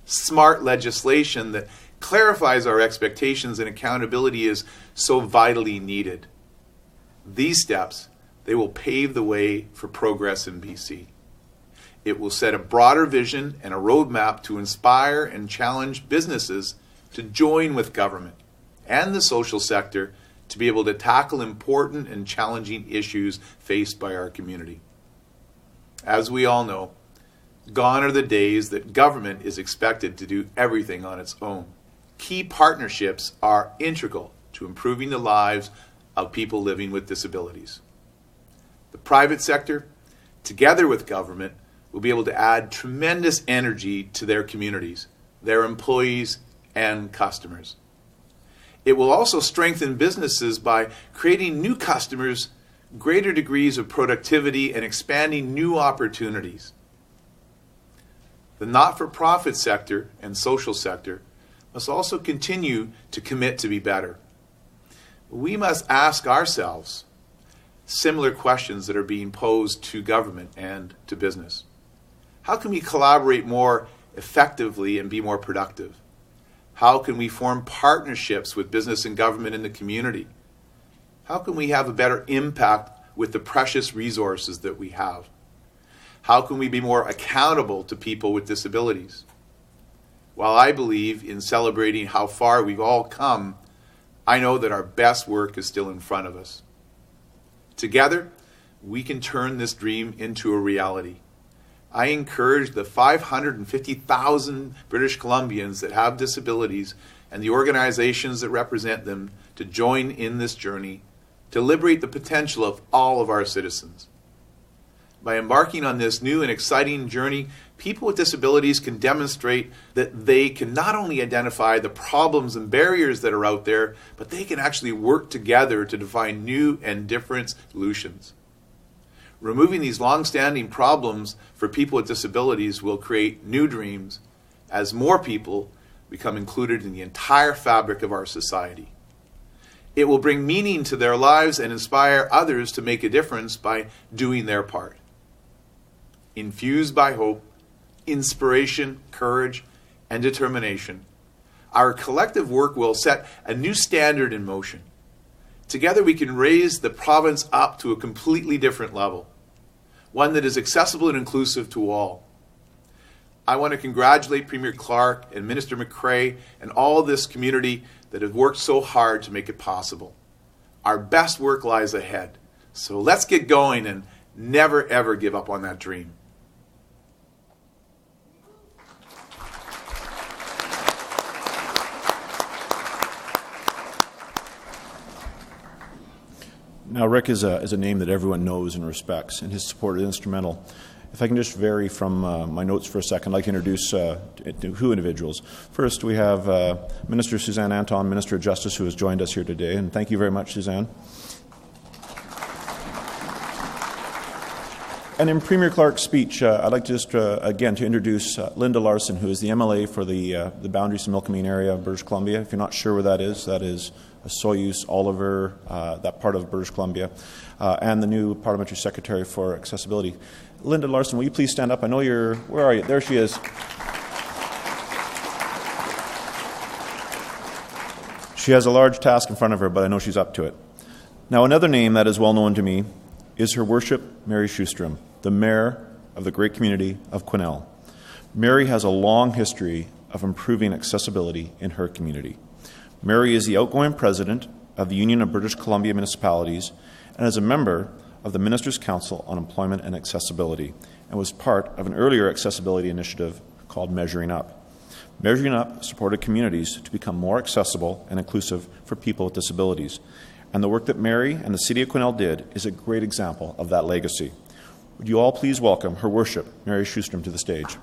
Smart legislation that clarifies our expectations and accountability is so vitally needed. These steps, they will pave the way for progress in BC. It will set a broader vision and a roadmap to inspire and challenge businesses to join with government and the social sector to be able to tackle important and challenging issues faced by our community. As we all know, Gone are the days that government is expected to do everything on its own. Key partnerships are integral to improving the lives of people living with disabilities. The private sector, together with government, will be able to add tremendous energy to their communities, their employees, and customers. It will also strengthen businesses by creating new customers, greater degrees of productivity, and expanding new opportunities. The not-for-profit sector and social sector must also continue to commit to be better. We must ask ourselves similar questions that are being posed to government and to business. How can we collaborate more effectively and be more productive? How can we form partnerships with business and government in the community? How can we have a better impact with the precious resources that we have? How can we be more accountable to people with disabilities? While I believe in celebrating how far we've all come, I know that our best work is still in front of us. Together, we can turn this dream into a reality. I encourage the 550,000 British Columbians that have disabilities and the organizations that represent them to join in this journey to liberate the potential of all of our citizens. By embarking on this new and exciting journey, people with disabilities can demonstrate that they can not only identify the problems and barriers that are out there, but they can actually work together to define new and different solutions. Removing these long-standing problems for people with disabilities will create new dreams as more people become included in the entire fabric of our society. It will bring meaning to their lives and inspire others to make a difference by doing their part. Infused by hope, inspiration, courage, and determination, our collective work will set a new standard in motion. Together we can raise the province up to a completely different level, one that is accessible and inclusive to all. I want to congratulate Premier Clark and Minister McCrae and all this community that have worked so hard to make it possible. Our best work lies ahead, so let's get going and never ever give up on that dream. Now, Rick is a name that everyone knows and respects, and his support is instrumental. If I can just vary from my notes for a second, I'd like to introduce two individuals. First, we have Minister Suzanne Anton, Minister of Justice, who has joined us here today, and thank you very much, Suzanne. And in Premier Clark's speech, I'd like to just, again, to introduce Linda Larson, who is the MLA for the Boundaries and Milkameen area of British Columbia. If you're not sure where that is Soyuz, Oliver, that part of British Columbia, and the new Parliamentary Secretary for Accessibility. Linda Larson, will you please stand up? I know you're, where are you? There she is. She has a large task in front of her, but I know she's up to it. Now, another name that is well known to me is Her Worship Mary Sjostrom, the Mayor of the great community of Quesnel. Mary has a long history of improving accessibility in her community. Mary is the outgoing president of the Union of British Columbia Municipalities and is a member of the Ministers' Council on Employment and Accessibility and was part of an earlier accessibility initiative called Measuring Up. Measuring Up supported communities to become more accessible and inclusive for people with disabilities. And the work that Mary and the City of Quesnel did is a great example of that legacy. Would you all please welcome Her Worship Mary Sjostrom to the stage.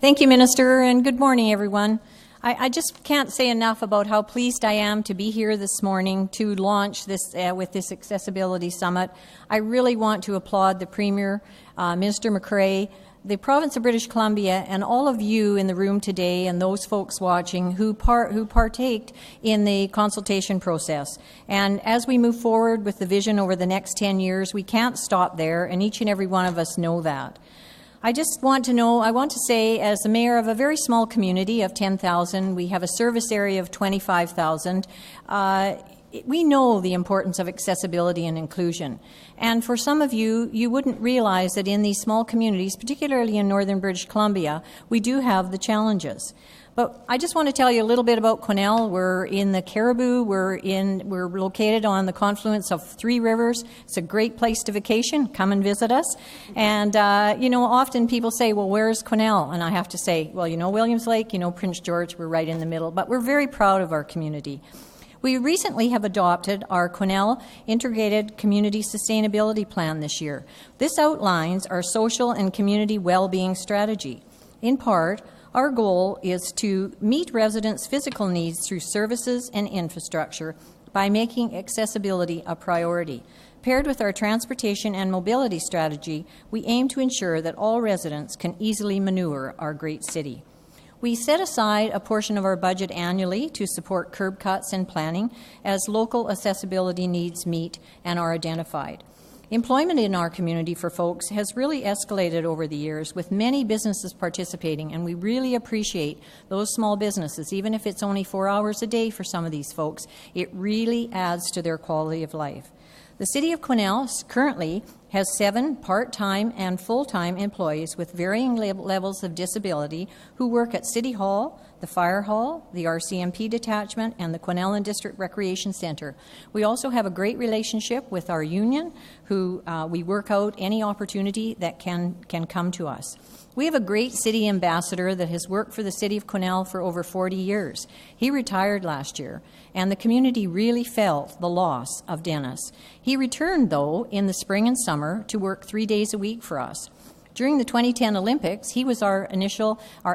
Thank you, Minister, and good morning, everyone. I just can't say enough about how pleased I am to be here this morning to launch this with this Accessibility Summit. I really want to applaud the Premier, Minister McCrae, the Province of British Columbia, and all of you in the room today and those folks watching who partaked in the consultation process. And as we move forward with the vision over the next 10 years, we can't stop there, and each and every one of us know that. I want to say, as the mayor of a very small community of 10,000, we have a service area of 25,000. we know the importance of accessibility and inclusion. And for some of you, you wouldn't realize that in these small communities, particularly in northern British Columbia, we do have the challenges. But I just want to tell you a little bit about Quesnel. We're in the Caribou. We're located on the confluence of 3 rivers. It's a great place to vacation. Come and visit us. And, often people say, well, where's Quesnel? And I have to say, well, Williams Lake, Prince George, we're right in the middle. But we're very proud of our community. We recently have adopted our Quesnel Integrated Community Sustainability Plan this year. This outlines our social and community well-being strategy. In part, our goal is to meet residents' physical needs through services and infrastructure by making accessibility a priority. Paired with our transportation and mobility strategy, we aim to ensure that all residents can easily maneuver our great city. We set aside a portion of our budget annually to support curb cuts and planning as local accessibility needs meet and are identified. Employment in our community for folks has really escalated over the years, with many businesses participating, and we really appreciate those small businesses. Even if it's only 4 hours a day for some of these folks, it really adds to their quality of life. The City of Quesnel currently has 7 part-time and full-time employees with varying levels of disability who work at City Hall, the Fire Hall, the RCMP Detachment, and the Quesnel and District Recreation Centre. We also have a great relationship with our union, who we work out any opportunity that can come to us. We have a great city ambassador that has worked for the City of Quesnel for over 40 years. He retired last year, and the community really felt the loss of Dennis. He returned, though, in the spring and summer to work 3 days a week for us. During the 2010 Olympics, he was our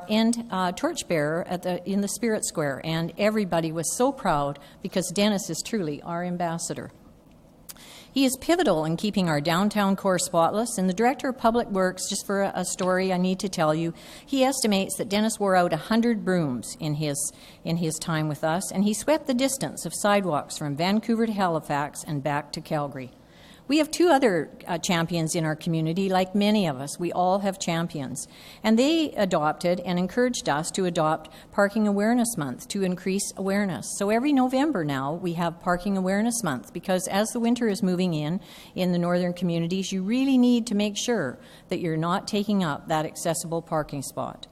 end torchbearer in the Spirit Square, and everybody was so proud because Dennis is truly our ambassador. He is pivotal in keeping our downtown core spotless, and the Director of Public Works, just for a story I need to tell you, he estimates that Dennis wore out 100 brooms in his time with us, and he swept the distance of sidewalks from Vancouver to Halifax and back to Calgary. We have 2 other champions in our community. Like many of us, we all have champions. And they adopted and encouraged us to adopt Parking Awareness Month to increase awareness. So every November now, we have Parking Awareness Month, because as the winter is moving in the northern communities, you really need to make sure that you're not taking up that accessible parking spot.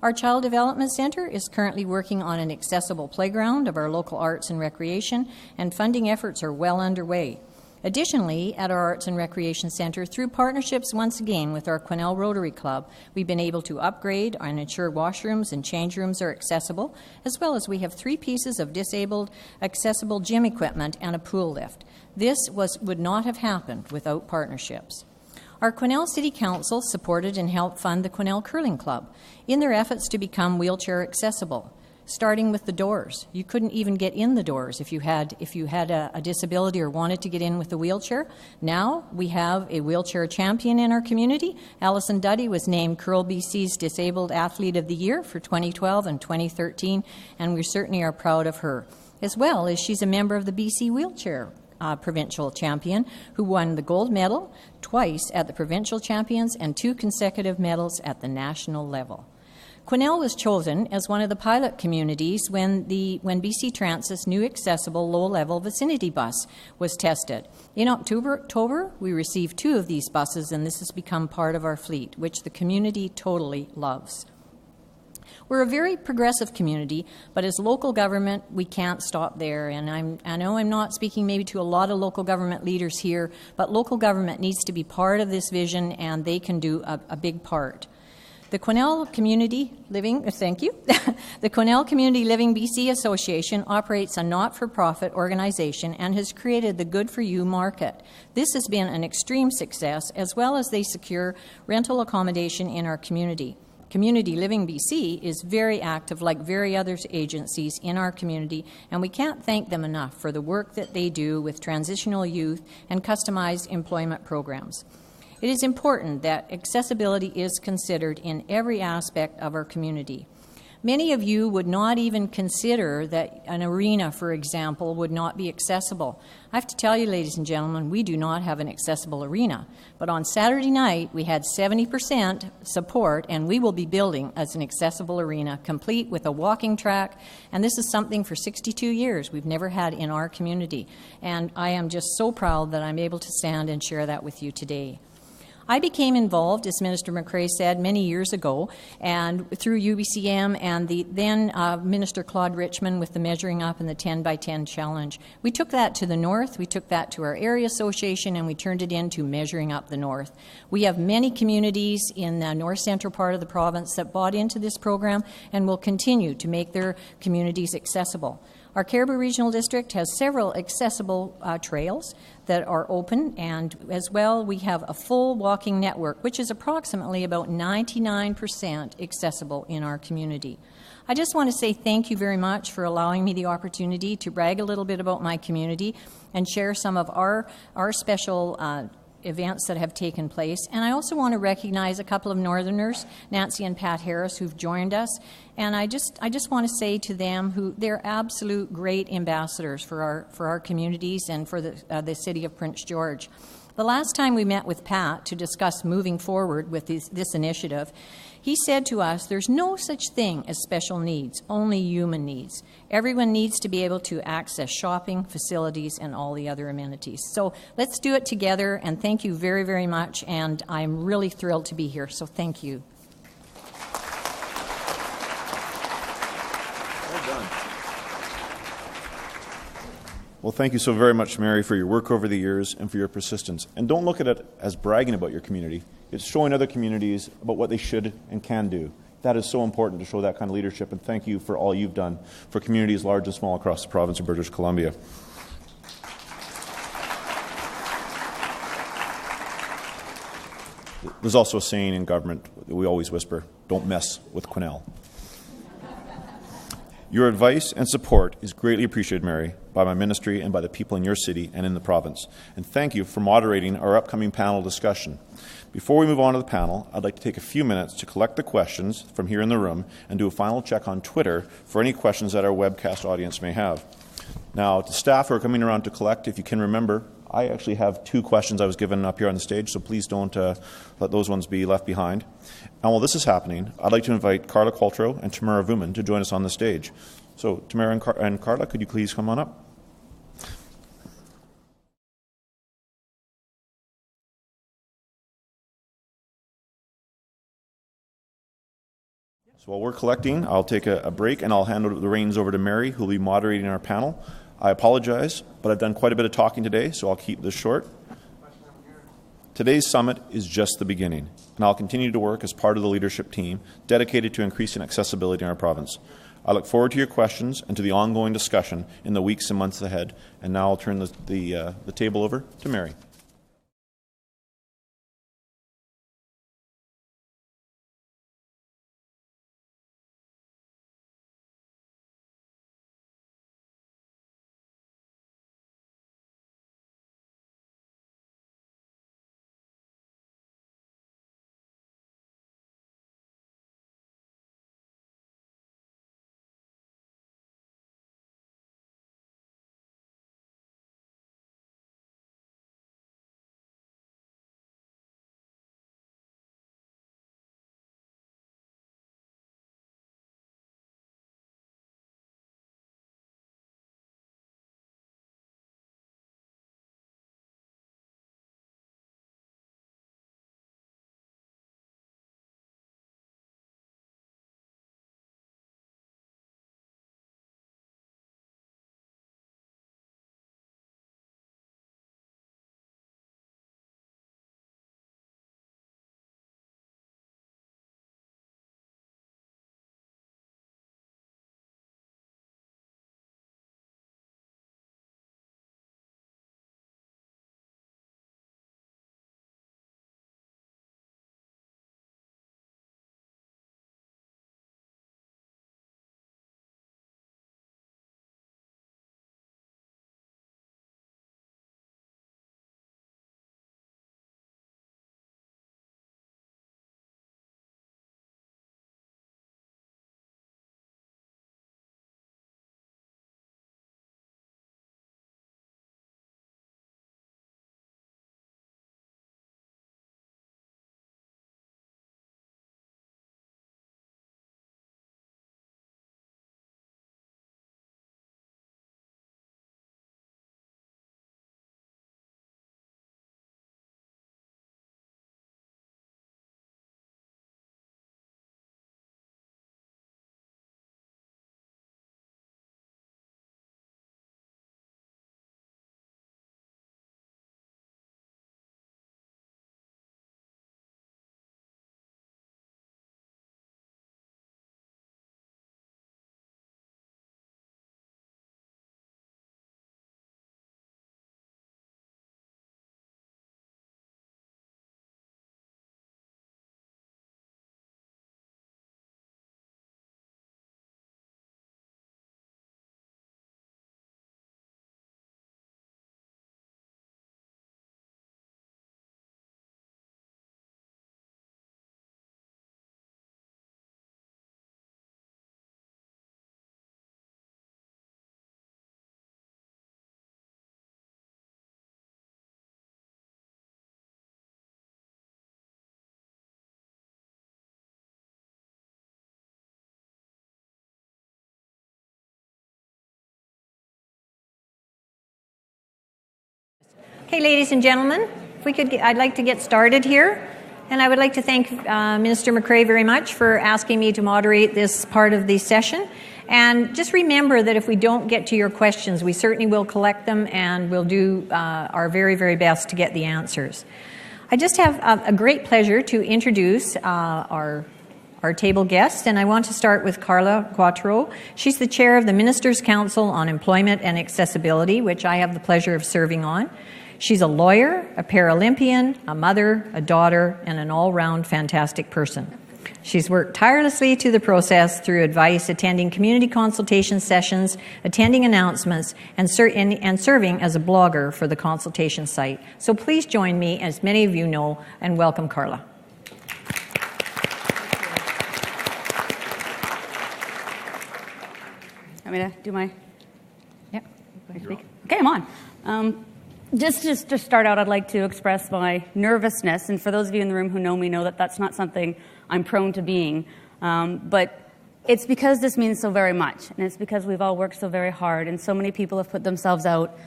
Our Child Development Centre is currently working on an accessible playground of our local arts and recreation, and funding efforts are well underway. Additionally, at our Arts and Recreation Centre, through partnerships once again with our Quesnel Rotary Club, we've been able to upgrade and ensure washrooms and change rooms are accessible, as well as we have 3 pieces of disabled accessible gym equipment and a pool lift. This would not have happened without partnerships. Our Quesnel City Council supported and helped fund the Quesnel Curling Club in their efforts to become wheelchair accessible. Starting with the doors. You couldn't even get in the doors if you had a disability or wanted to get in with a wheelchair. Now we have a wheelchair champion in our community. Alison Duddy was named Curl BC's Disabled Athlete of the Year for 2012 and 2013, and we certainly are proud of her. As well as she's a member of the BC Wheelchair Provincial Champion, who won the gold medal twice at the Provincial Champions and 2 consecutive medals at the national level. Quesnel was chosen as one of the pilot communities when BC Transit's new accessible low-level vicinity bus was tested. In October, we received 2 of these buses, and this has become part of our fleet, which the community totally loves. We're a very progressive community, but as local government, we can't stop there. And I know I'm not speaking maybe to a lot of local government leaders here, but local government needs to be part of this vision, and they can do a big part. The Quesnel Community Living, the Quesnel Community Living BC Association operates a not-for-profit organization and has created the Good For You market. This has been an extreme success, as well as they secure rental accommodation in our community. Community Living BC is very active, like very other agencies in our community, and we can't thank them enough for the work that they do with transitional youth and customized employment programs. It is important that accessibility is considered in every aspect of our community. Many of you would not even consider that an arena, for example, would not be accessible. I have to tell you, ladies and gentlemen, we do not have an accessible arena. But on Saturday night, we had 70% support, and we will be building as an accessible arena, complete with a walking track. And this is something for 62 years we've never had in our community. And I am just so proud that I'm able to stand and share that with you today. I became involved, as Minister McCrae said, many years ago, and through UBCM and the then Minister Claude Richmond with the Measuring Up and the 10 by 10 Challenge. We took that to the north, we took that to our area association, and we turned it into Measuring Up the North. We have many communities in the north central part of the province that bought into this program and will continue to make their communities accessible. Our Caribou Regional District has several accessible trails that are open, and as well we have a full walking network, which is approximately about 99% accessible in our community. I just want to say thank you very much for allowing me the opportunity to brag a little bit about my community and share some of our special events that have taken place. And I also want to recognize a couple of Northerners, Nancy and Pat Harris, who've joined us. And I just want to say to them, they're absolute great ambassadors for our communities and for the city of Prince George. The last time we met with Pat to discuss moving forward with this initiative, he said to us, there's no such thing as special needs, only human needs. Everyone needs to be able to access shopping, facilities, and all the other amenities. So let's do it together, and thank you very, very much, and I'm really thrilled to be here, so thank you. Well, thank you so very much, Mary, for your work over the years and for your persistence. And don't look at it as bragging about your community. It's showing other communities about what they should and can do. That is so important to show that kind of leadership, and thank you for all you've done for communities large and small across the province of British Columbia. There's also a saying in government that we always whisper, don't mess with Quesnel. Your advice and support is greatly appreciated, Mary, by my ministry and by the people in your city and in the province. And thank you for moderating our upcoming panel discussion. Before we move on to the panel, I'd like to take a few minutes to collect the questions from here in the room and do a final check on Twitter for any questions that our webcast audience may have. Now, to staff who are coming around to collect, if you can remember, I actually have 2 questions I was given up here on the stage, so please don't let those ones be left behind. And while this is happening, I'd like to invite Carla Qualtrough and Tamara Vuman to join us on the stage. So, Tamara and Carla, could you please come on up? So while we're collecting, I'll take a break and I'll hand the reins over to Mary, who will be moderating our panel. I apologize, but I've done quite a bit of talking today, so I'll keep this short. Today's summit is just the beginning, and I'll continue to work as part of the leadership team dedicated to increasing accessibility in our province. I look forward to your questions and to the ongoing discussion in the weeks and months ahead. And now I'll turn the table over to Mary. Okay, ladies and gentlemen, if we could, I'd like to get started here. And I would like to thank Minister McCrae very much for asking me to moderate this part of the session. And just remember that if we don't get to your questions, we certainly will collect them and we'll do our very, very best to get the answers. I just have a great pleasure to introduce our table guest, and I want to start with Carla Quattro. She's the chair of the Ministers' Council on Employment and Accessibility, which I have the pleasure of serving on. She's a lawyer, a Paralympian, a mother, a daughter, and an all-round fantastic person. She's worked tirelessly through the process through advice, attending community consultation sessions, attending announcements, and serving as a blogger for the consultation site. So please join me, as many of you know, and welcome Carla. Want me to do my... Yep. Okay, I'm on. Just to start out, I'd like to express my nervousness, and for those of you in the room who know me know that that's not something I'm prone to being, but it's because this means so very much, and it's because we've all worked so very hard, and so many people have put themselves out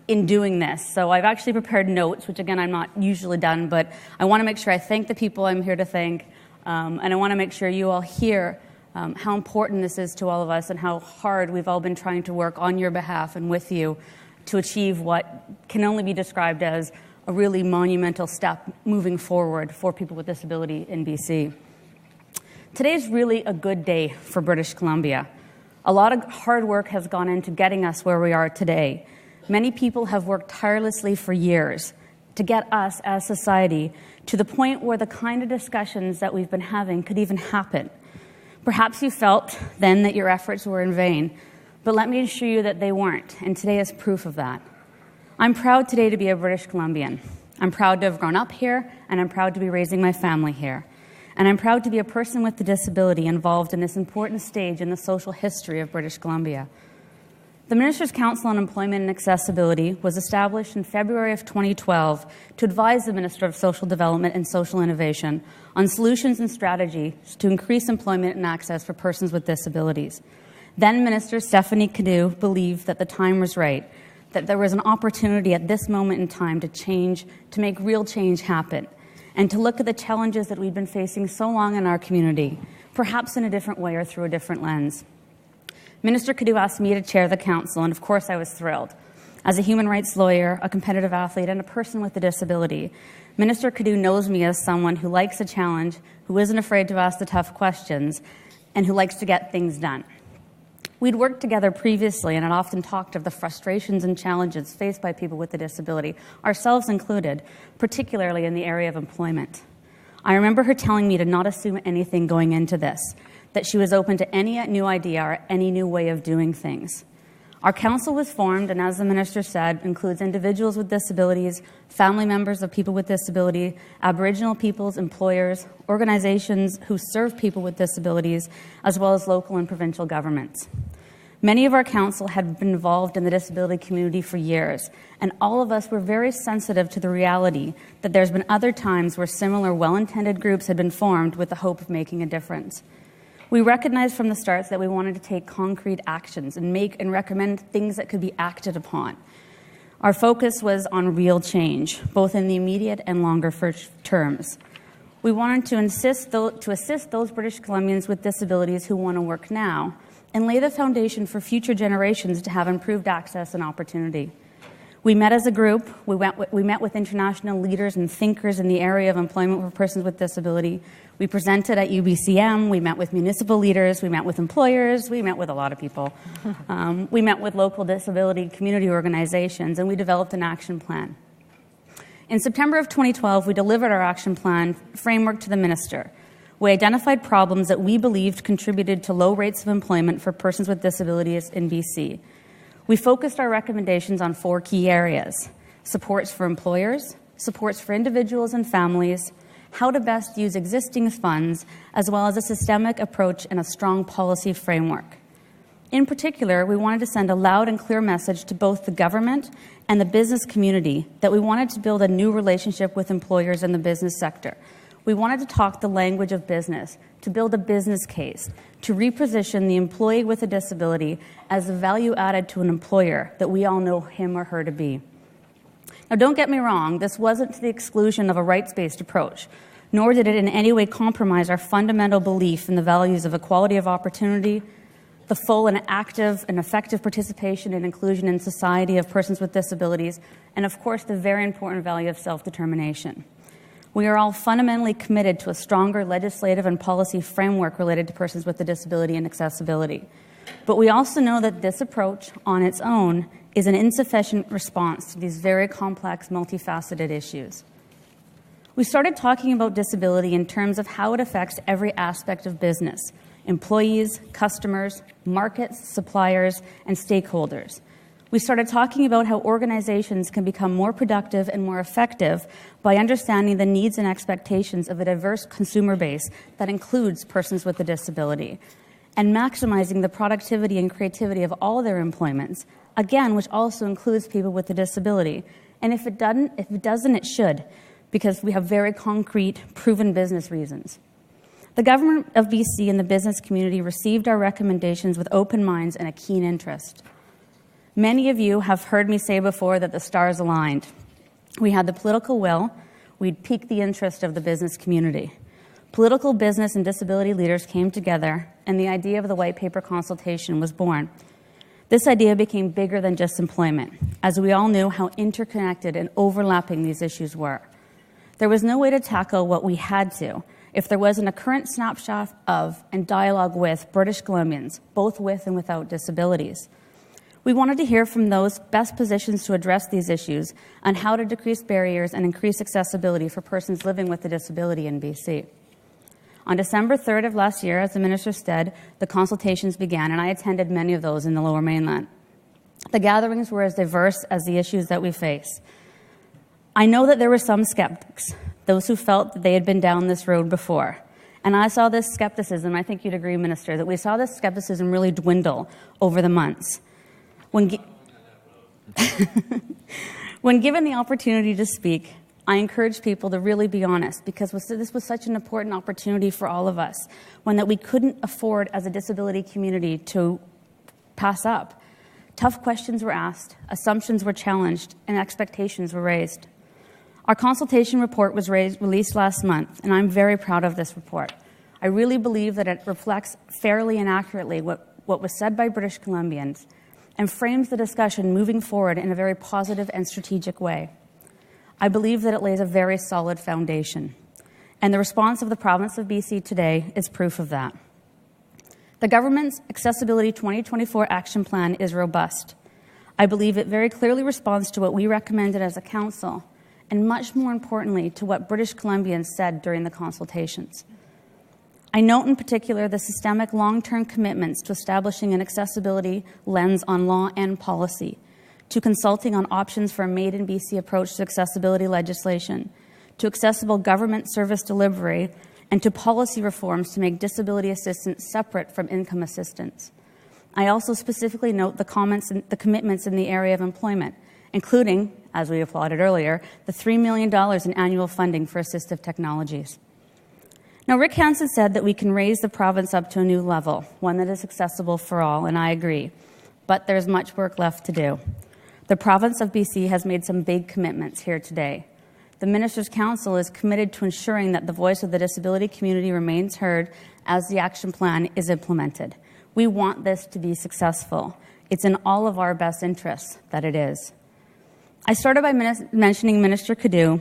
in doing this. So I've actually prepared notes, which again I'm not usually done, but I want to make sure I thank the people I'm here to thank, and I want to make sure you all hear how important this is to all of us and how hard we've all been trying to work on your behalf and with you to achieve what can only be described as a really monumental step moving forward for people with disability in BC. Today's really a good day for British Columbia. A lot of hard work has gone into getting us where we are today. Many people have worked tirelessly for years to get us as society to the point where the kind of discussions that we've been having could even happen. Perhaps you felt then that your efforts were in vain, but let me assure you that they weren't, and today is proof of that. I'm proud today to be a British Columbian. I'm proud to have grown up here, and I'm proud to be raising my family here. And I'm proud to be a person with a disability involved in this important stage in the social history of British Columbia. The Ministers' Council on Employment and Accessibility was established in February of 2012 to advise the Minister of Social Development and Social Innovation on solutions and strategies to increase employment and access for persons with disabilities. Then Minister Stephanie Cadieux believed that the time was right, that there was an opportunity at this moment in time to change, to make real change happen, and to look at the challenges that we've been facing so long in our community, perhaps in a different way or through a different lens. Minister Cadieux asked me to chair the council, and of course I was thrilled. As a human rights lawyer, a competitive athlete, and a person with a disability, Minister Cadieux knows me as someone who likes a challenge, who isn't afraid to ask the tough questions, and who likes to get things done. We'd worked together previously and had often talked of the frustrations and challenges faced by people with a disability, ourselves included, particularly in the area of employment. I remember her telling me to not assume anything going into this, that she was open to any new idea or any new way of doing things. Our council was formed, and as the minister said, includes individuals with disabilities, family members of people with disability, Aboriginal peoples, employers, organizations who serve people with disabilities, as well as local and provincial governments. Many of our council had been involved in the disability community for years, and all of us were very sensitive to the reality that there's been other times where similar well-intended groups had been formed with the hope of making a difference. We recognized from the start that we wanted to take concrete actions and make and recommend things that could be acted upon. Our focus was on real change, both in the immediate and longer terms. We wanted to assist those British Columbians with disabilities who want to work now and lay the foundation for future generations to have improved access and opportunity. We met as a group. We met with international leaders and thinkers in the area of employment for persons with disability. We presented at UBCM. We met with municipal leaders. We met with employers. We met with a lot of people. We met with local disability community organizations, and we developed an action plan. In September of 2012, we delivered our action plan framework to the minister. We identified problems that we believed contributed to low rates of employment for persons with disabilities in BC. We focused our recommendations on 4 key areas: supports for employers, supports for individuals and families, how to best use existing funds, as well as a systemic approach and a strong policy framework. In particular, we wanted to send a loud and clear message to both the government and the business community that we wanted to build a new relationship with employers in the business sector. We wanted to talk the language of business, to build a business case, to reposition the employee with a disability as a value added to an employer that we all know him or her to be. Now, don't get me wrong, this wasn't to the exclusion of a rights-based approach, nor did it in any way compromise our fundamental belief in the values of equality of opportunity, the full and active and effective participation and inclusion in society of persons with disabilities, and of course, the very important value of self-determination. We are all fundamentally committed to a stronger legislative and policy framework related to persons with a disability and accessibility. But we also know that this approach on its own is an insufficient response to these very complex, multifaceted issues. We started talking about disability in terms of how it affects every aspect of business: employees, customers, markets, suppliers, and stakeholders. We started talking about how organizations can become more productive and more effective by understanding the needs and expectations of a diverse consumer base that includes persons with a disability, and maximizing the productivity and creativity of all their employments, again, which also includes people with a disability. And if it doesn't, it should, because we have very concrete, proven business reasons. The government of BC and the business community received our recommendations with open minds and a keen interest. Many of you have heard me say before that the stars aligned. We had the political will, we'd piqued the interest of the business community. Political, business, and disability leaders came together, and the idea of the white paper consultation was born. This idea became bigger than just employment, as we all knew how interconnected and overlapping these issues were. There was no way to tackle what we had to if there wasn't a current snapshot of and dialogue with British Columbians, both with and without disabilities. We wanted to hear from those best positioned to address these issues on how to decrease barriers and increase accessibility for persons living with a disability in BC. On December 3rd of last year, as the Minister said, the consultations began, and I attended many of those in the Lower Mainland. The gatherings were as diverse as the issues that we face. I know that there were some skeptics, those who felt that they had been down this road before. And I saw this skepticism, I think you'd agree, Minister, that we saw this skepticism really dwindle over the months. When given the opportunity to speak, I encourage people to really be honest, because this was such an important opportunity for all of us, one that we couldn't afford as a disability community to pass up. Tough questions were asked, assumptions were challenged, and expectations were raised. Our consultation report was released last month, and I'm very proud of this report. I really believe that it reflects fairly and accurately what was said by British Columbians and frames the discussion moving forward in a very positive and strategic way. I believe that it lays a very solid foundation, and the response of the province of BC today is proof of that. The government's Accessibility 2024 Action Plan is robust. I believe it very clearly responds to what we recommended as a council, and much more importantly, to what British Columbians said during the consultations. I note in particular the systemic long-term commitments to establishing an accessibility lens on law and policy, to consulting on options for a made-in-BC approach to accessibility legislation, to accessible government service delivery, and to policy reforms to make disability assistance separate from income assistance. I also specifically note the commitments in the area of employment, including, as we applauded earlier, the $3 million in annual funding for assistive technologies. Now, Rick Hansen said that we can raise the province up to a new level, one that is accessible for all, and I agree. But there's much work left to do. The province of BC has made some big commitments here today. The Minister's Council is committed to ensuring that the voice of the disability community remains heard as the action plan is implemented. We want this to be successful. It's in all of our best interests that it is. I started by mentioning Minister Cadieux,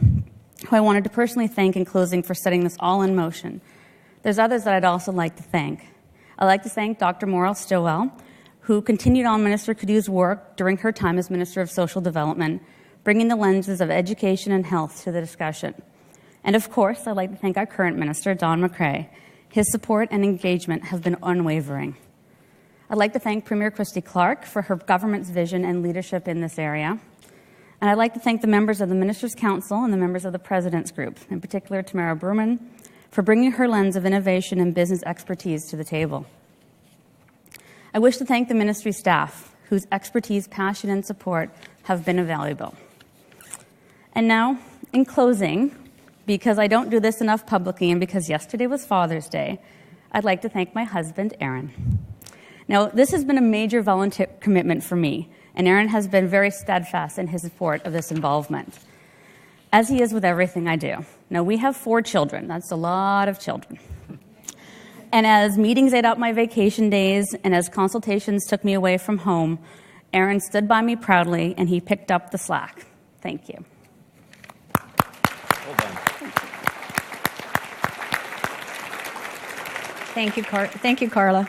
who I wanted to personally thank in closing for setting this all in motion. There's others that I'd also like to thank. I'd like to thank Dr. Morrell Stillwell, who continued on Minister Cadieux's work during her time as Minister of Social Development, bringing the lenses of education and health to the discussion. And of course, I'd like to thank our current Minister, Don McCrae. His support and engagement have been unwavering. I'd like to thank Premier Christy Clark for her government's vision and leadership in this area. And I'd like to thank the members of the Minister's Council and the members of the President's Group, in particular Tamara Berman, for bringing her lens of innovation and business expertise to the table. I wish to thank the ministry staff, whose expertise, passion, and support have been invaluable. And now, in closing, because I don't do this enough publicly and because yesterday was Father's Day, I'd like to thank my husband, Aaron. Now, this has been a major volunteer commitment for me, and Aaron has been very steadfast in his support of this involvement, as he is with everything I do. Now, we have 4 children. That's a lot of children. And as meetings ate up my vacation days and as consultations took me away from home, Aaron stood by me proudly and he picked up the slack. Thank you. Well done. Thank you, Carla.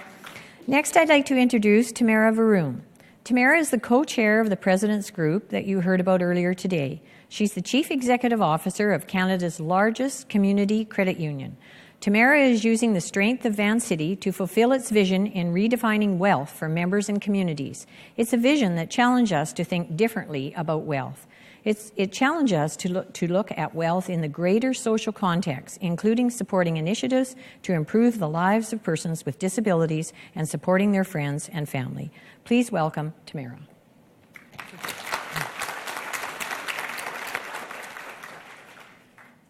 Next, I'd like to introduce Tamara Varun. Tamara is the co-chair of the President's Group that you heard about earlier today. She's the Chief Executive Officer of Canada's largest community credit union. Tamara is using the strength of Vancity to fulfill its vision in redefining wealth for members and communities. It's a vision that challenges us to think differently about wealth. It challenges us to look at wealth in the greater social context, including supporting initiatives to improve the lives of persons with disabilities and supporting their friends and family. Please welcome Tamara.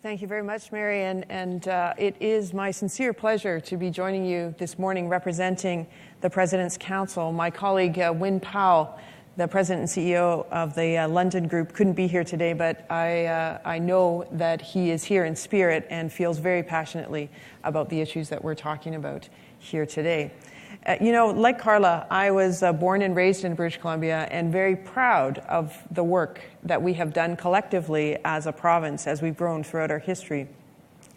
Thank you very much, Mary, and it is my sincere pleasure to be joining you this morning representing the President's Council. My colleague, Wynne Powell, the President and CEO of the London Group, couldn't be here today, but I know that he is here in spirit and feels very passionately about the issues that we're talking about here today. Like Carla, I was born and raised in British Columbia and very proud of the work that we have done collectively as a province as we've grown throughout our history.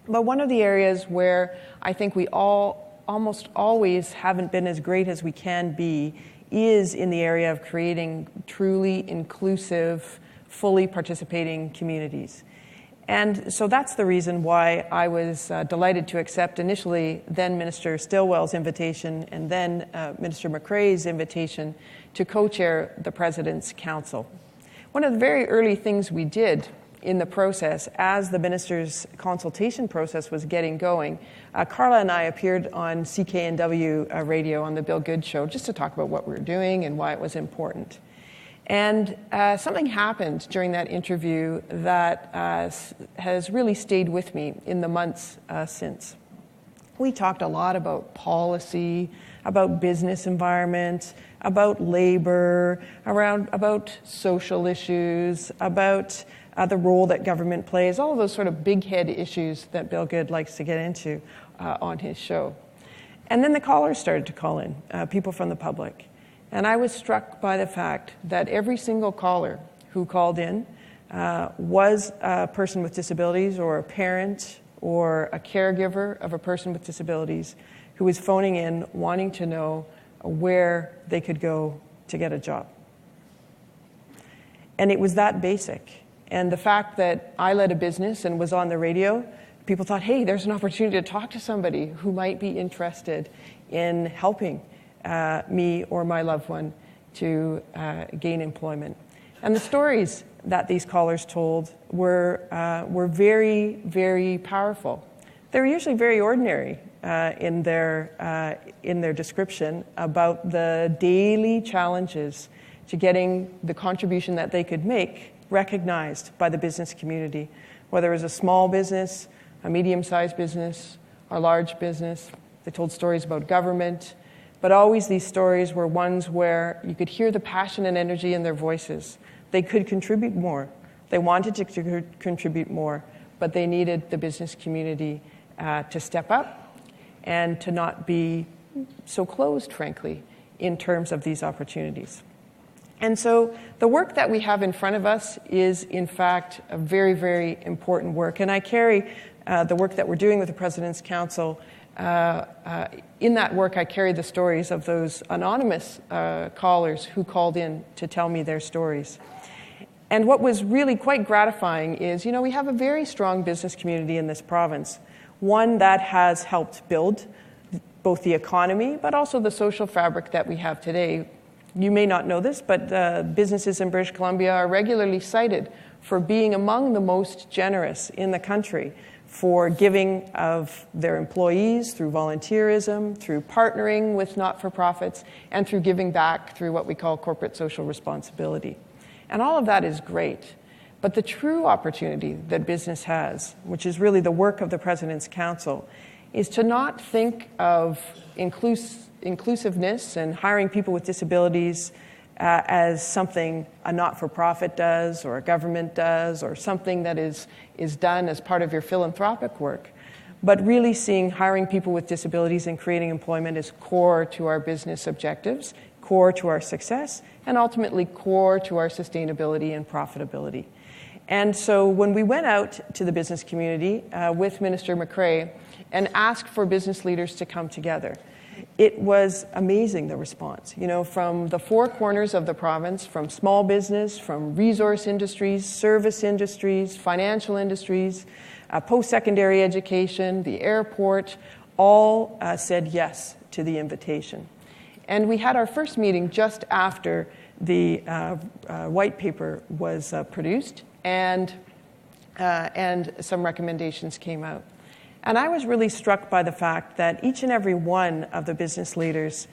But one of the areas where I think we all almost always haven't been as great as we can be is in the area of creating truly inclusive, fully participating communities. And so that's the reason why I was delighted to accept initially then Minister Stilwell's invitation and then Minister McCrae's invitation to co-chair the President's Council. One of the very early things we did in the process, as the minister's consultation process was getting going, Carla and I appeared on CKNW radio on the Bill Good Show just to talk about what we were doing and why it was important. And something happened during that interview that has really stayed with me in the months since. We talked a lot about policy, about business environment, about labor, about social issues, about the role that government plays, all of those sort of big head issues that Bill Good likes to get into on his show. And then the callers started to call in, people from the public. And I was struck by the fact that every single caller who called in was a person with disabilities or a parent or a caregiver of a person with disabilities who was phoning in wanting to know where they could go to get a job. And it was that basic. And the fact that I led a business and was on the radio, people thought, hey, there's an opportunity to talk to somebody who might be interested in helping me or my loved one to gain employment. And the stories that these callers told were very, very powerful. They were usually very ordinary in their description about the daily challenges to getting the contribution that they could make recognized by the business community, whether it was a small business, a medium-sized business, or a large business. They told stories about government, but always these stories were ones where you could hear the passion and energy in their voices. They could contribute more. They wanted to contribute more, but they needed the business community to step up and to not be so closed, frankly, in terms of these opportunities. And so the work that we have in front of us is, in fact, a very, very important work. And I carry the work that we're doing with the President's Council. In that work, I carry the stories of those anonymous callers who called in to tell me their stories. And what was really quite gratifying is, we have a very strong business community in this province, one that has helped build both the economy, but also the social fabric that we have today. You may not know this, but businesses in British Columbia are regularly cited for being among the most generous in the country for giving of their employees through volunteerism, through partnering with not-for-profits, and through giving back through what we call corporate social responsibility. And all of that is great. But the true opportunity that business has, which is really the work of the President's Council, is to not think of inclusiveness and hiring people with disabilities as something a not-for-profit does or a government does or something that is done as part of your philanthropic work, but really seeing hiring people with disabilities and creating employment as core to our business objectives, core to our success, and ultimately core to our sustainability and profitability. And so when we went out to the business community with Minister McCrae and asked for business leaders to come together, it was amazing, the response. You know, from the four corners of the province, from small business, from resource industries, service industries, financial industries, post-secondary education, the airport, all said yes to the invitation. And we had our first meeting just after the white paper was produced, and some recommendations came out. And I was really struck by the fact that each and every one of the business leaders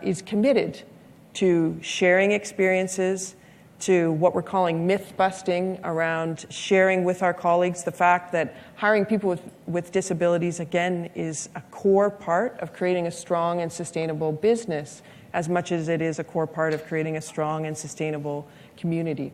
is committed to sharing experiences, to what we're calling myth-busting around sharing with our colleagues the fact that hiring people with disabilities, again, is a core part of creating a strong and sustainable business as much as it is a core part of creating a strong and sustainable community.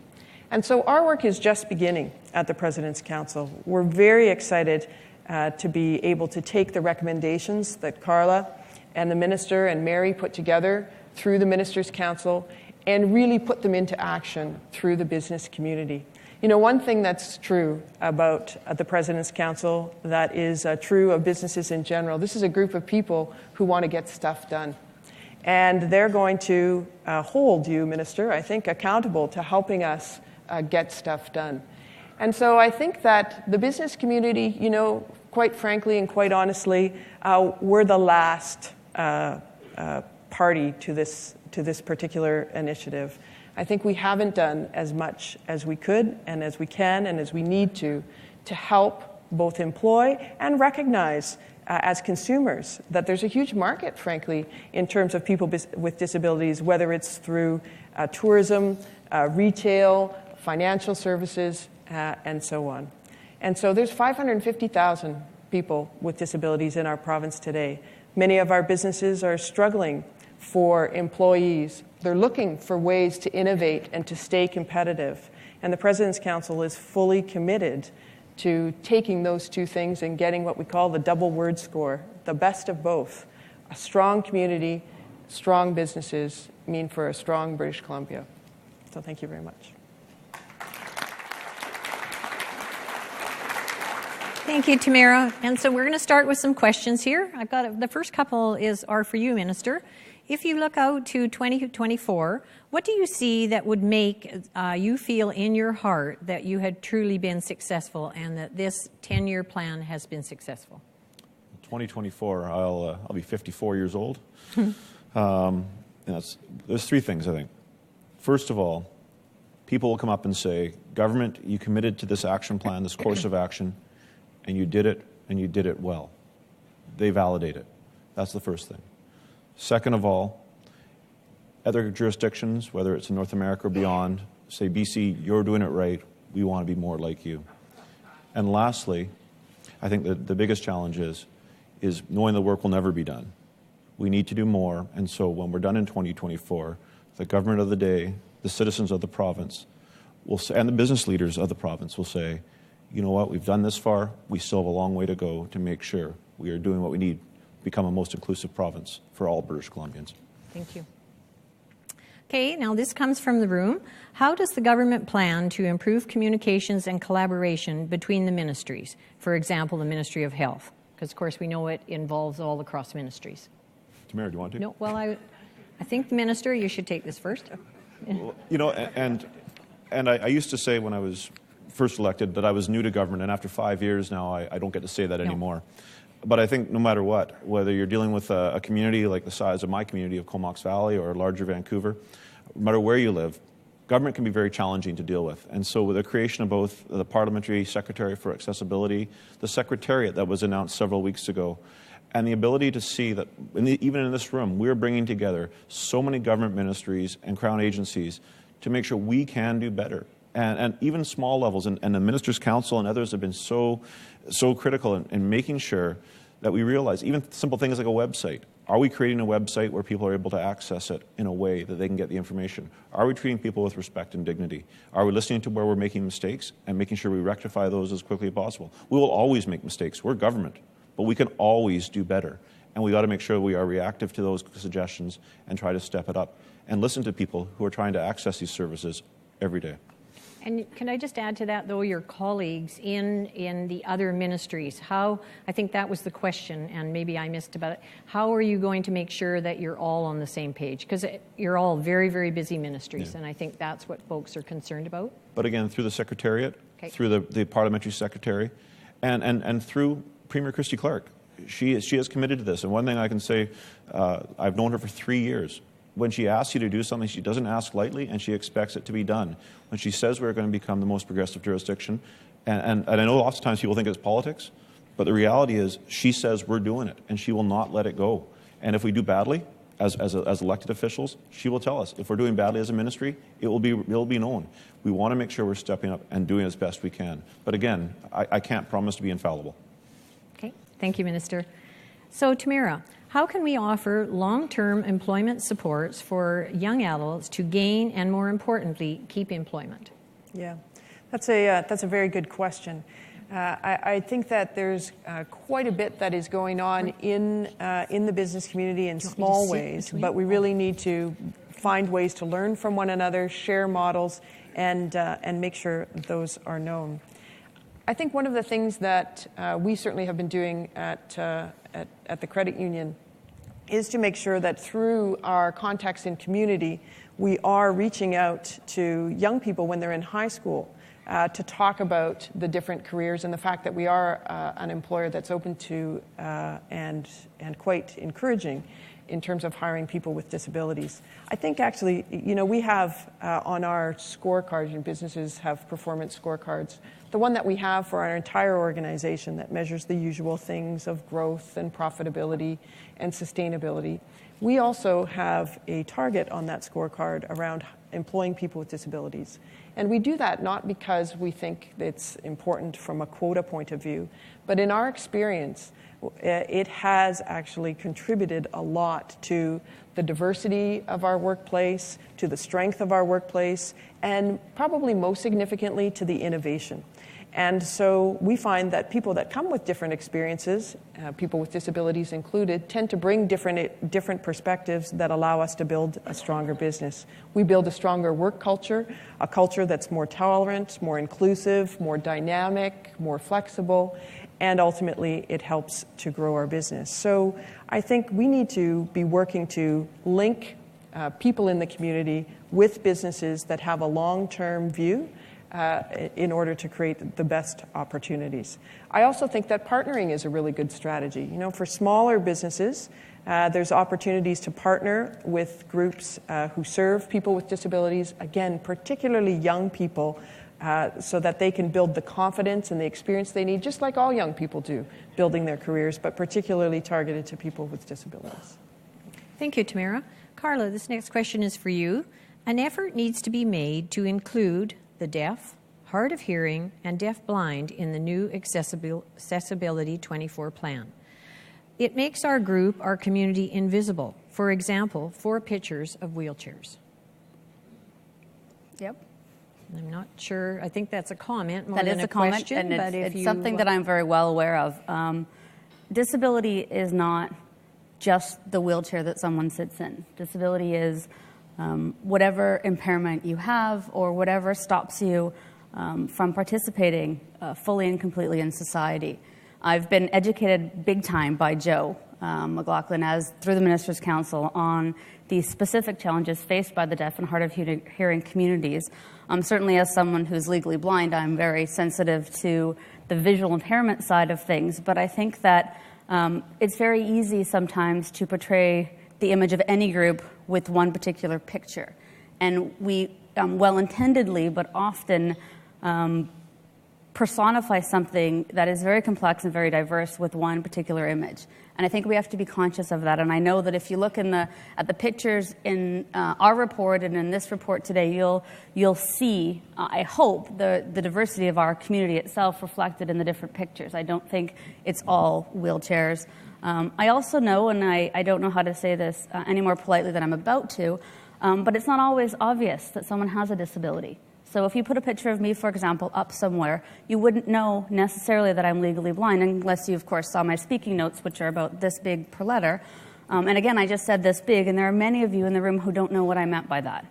And so our work is just beginning at the President's Council. We're very excited to be able to take the recommendations that Carla and the Minister and Mary put together through the Ministers' Council and really put them into action through the business community. You know, one thing that's true about the President's Council that is true of businesses in general, this is a group of people who want to get stuff done. And they're going to hold you, Minister, I think, accountable to helping us get stuff done. And so I think that the business community, you know, quite frankly and quite honestly, we're the last party to this particular initiative. I think we haven't done as much as we could and as we can and as we need to help both employ and recognize as consumers that there's a huge market, frankly, in terms of people with disabilities, whether it's through tourism, retail, financial services, and so on. And so there's 550,000 people with disabilities in our province today. Many of our businesses are struggling for employees. They're looking for ways to innovate and to stay competitive. And the President's Council is fully committed to taking those two things and getting what we call the double word score, the best of both. A strong community, strong businesses mean for a strong British Columbia. So thank you very much. Thank you, Tamara. And so we're going to start with some questions here. I've got the first couple are for you, Minister. If you look out to 2024, what do you see that would make you feel in your heart that you had truly been successful and that this 10-year plan has been successful? 2024, I'll be 54 years old. There's three things, I think. First of all, people will come up and say, government, you committed to this action plan, this course of action, and you did it well. They validate it. That's the first thing. Second of all, other jurisdictions, whether it's in North America or beyond, say, BC, you're doing it right. We want to be more like you. And lastly, I think that the biggest challenge is knowing the work will never be done. We need to do more. And so when we're done in 2024, the government of the day, the citizens of the province, will say, and the business leaders of the province will say, you know what, we've done this far. We still have a long way to go to make sure we are doing what we need to become a most inclusive province for all British Columbians. Thank you. Okay, now this comes from the room. How does the government plan to improve communications and collaboration between the ministries? For example, the Ministry of Health, because of course we know it involves all across ministries. Tamara, do you want to? No, well, I think the Minister, you should take this first. Well, you know, and I used to say when I was first elected that I was new to government, and after 5 years now, I don't get to say that anymore. But I think no matter what, whether you're dealing with a community like the size of my community of Comox Valley or larger Vancouver, no matter where you live, government can be very challenging to deal with. And so with the creation of both the Parliamentary Secretary for Accessibility, the Secretariat that was announced several weeks ago, and the ability to see that even in this room, we're bringing together so many government ministries and Crown agencies to make sure we can do better. And even small levels, and the Ministers' Council and others have been so critical in making sure that we realize even simple things like a website. Are we creating a website where people are able to access it in a way that they can get the information? Are we treating people with respect and dignity? Are we listening to where we're making mistakes and making sure we rectify those as quickly as possible? We will always make mistakes. We're government, but we can always do better. And we got to make sure we are reactive to those suggestions and try to step it up and listen to people who are trying to access these services every day. And can I just add to that, though, your colleagues in the other ministries, how, I think that was the question, and maybe I missed about it, how are you going to make sure that you're all on the same page? Because you're all very, very busy ministries, and I think that's what folks are concerned about. But again, through the Secretariat, through the Parliamentary Secretary, and through Premier Christy Clark, she has committed to this. And one thing I can say, I've known her for 3 years. When she asks you to do something, she doesn't ask lightly, and she expects it to be done. When she says we're going to become the most progressive jurisdiction, and I know lots of times people think it's politics, but the reality is she says we're doing it, and she will not let it go. And if we do badly, as elected officials, she will tell us. If we're doing badly as a ministry, it will be known. We want to make sure we're stepping up and doing as best we can. But again, I can't promise to be infallible. Okay, thank you, Minister. So, Tamara, how can we offer long-term employment supports for young adults to gain and, more importantly, keep employment? Yeah, that's a very good question. I think that there's quite a bit that is going on in the business community in small ways, but we really need to find ways to learn from one another, share models, and make sure those are known. I think one of the things that we certainly have been doing at the credit union is to make sure that through our contacts in community, we are reaching out to young people when they're in high school to talk about the different careers and the fact that we are an employer that's open to and quite encouraging in terms of hiring people with disabilities. I think actually, we have on our scorecards, and businesses have performance scorecards, the one that we have for our entire organization that measures the usual things of growth and profitability and sustainability. We also have a target on that scorecard around employing people with disabilities. And we do that not because we think it's important from a quota point of view, but in our experience, it has actually contributed a lot to the diversity of our workplace, to the strength of our workplace, and probably most significantly to the innovation. And so we find that people that come with different experiences, people with disabilities included, tend to bring different perspectives that allow us to build a stronger business. We build a stronger work culture, a culture that's more tolerant, more inclusive, more dynamic, more flexible, and ultimately it helps to grow our business. So I think we need to be working to link people in the community with businesses that have a long-term view in order to create the best opportunities. I also think that partnering is a really good strategy. For smaller businesses, there's opportunities to partner with groups who serve people with disabilities, again, particularly young people, so that they can build the confidence and the experience they need, just like all young people do, building their careers, but particularly targeted to people with disabilities. Thank you, Tamara. Carla, this next question is for you. An effort needs to be made to include the deaf, hard of hearing, and deaf-blind in the new Accessibility 24 plan. It makes our group, our community, invisible. For example, 4 pictures of wheelchairs. Yep. I'm not sure. I think that's a comment more that than is a comment, question. And it's something that I'm very well aware of. Disability is not just the wheelchair that someone sits in. Disability is whatever impairment you have or whatever stops you from participating fully and completely in society. I've been educated big time by Joe McLaughlin through the Minister's Council on the specific challenges faced by the deaf and hard of hearing communities. Certainly as someone who's legally blind, I'm very sensitive to the visual impairment side of things, but I think that it's very easy sometimes to portray the image of any group with one particular picture. And we, well-intendedly, but often personify something that is very complex and very diverse with one particular image. And I think we have to be conscious of that. And I know that if you look at the pictures in our report and in this report today, you'll see, I hope, the diversity of our community itself reflected in the different pictures. I don't think it's all wheelchairs. I also know, and I don't know how to say this any more politely than I'm about to, but it's not always obvious that someone has a disability. So if you put a picture of me, for example, up somewhere, you wouldn't know necessarily that I'm legally blind, unless you, of course, saw my speaking notes, which are about this big per letter. And again, I just said this big, and there are many of you in the room who don't know what I meant by that,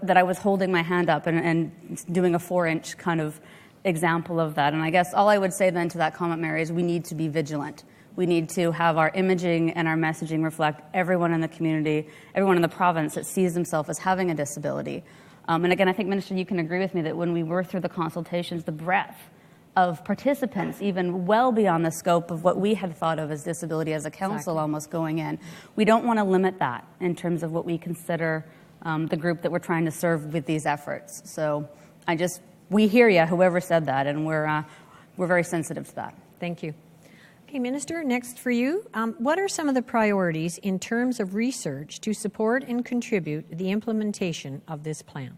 that I was holding my hand up and doing a 4-inch kind of example of that. And I guess all I would say then to that comment, Mary, is we need to be vigilant. We need to have our imaging and our messaging reflect everyone in the community, everyone in the province that sees themselves as having a disability. And again, I think, Minister, you can agree with me that when we were through the consultations, the breadth of participants, even well beyond the scope of what we had thought of as disability as a council almost going in, we don't want to limit that in terms of what we consider the group that we're trying to serve with these efforts. So we hear you, whoever said that, and we're very sensitive to that. Thank you. Okay, Minister, next for you. What are some of the priorities in terms of research to support and contribute the implementation of this plan?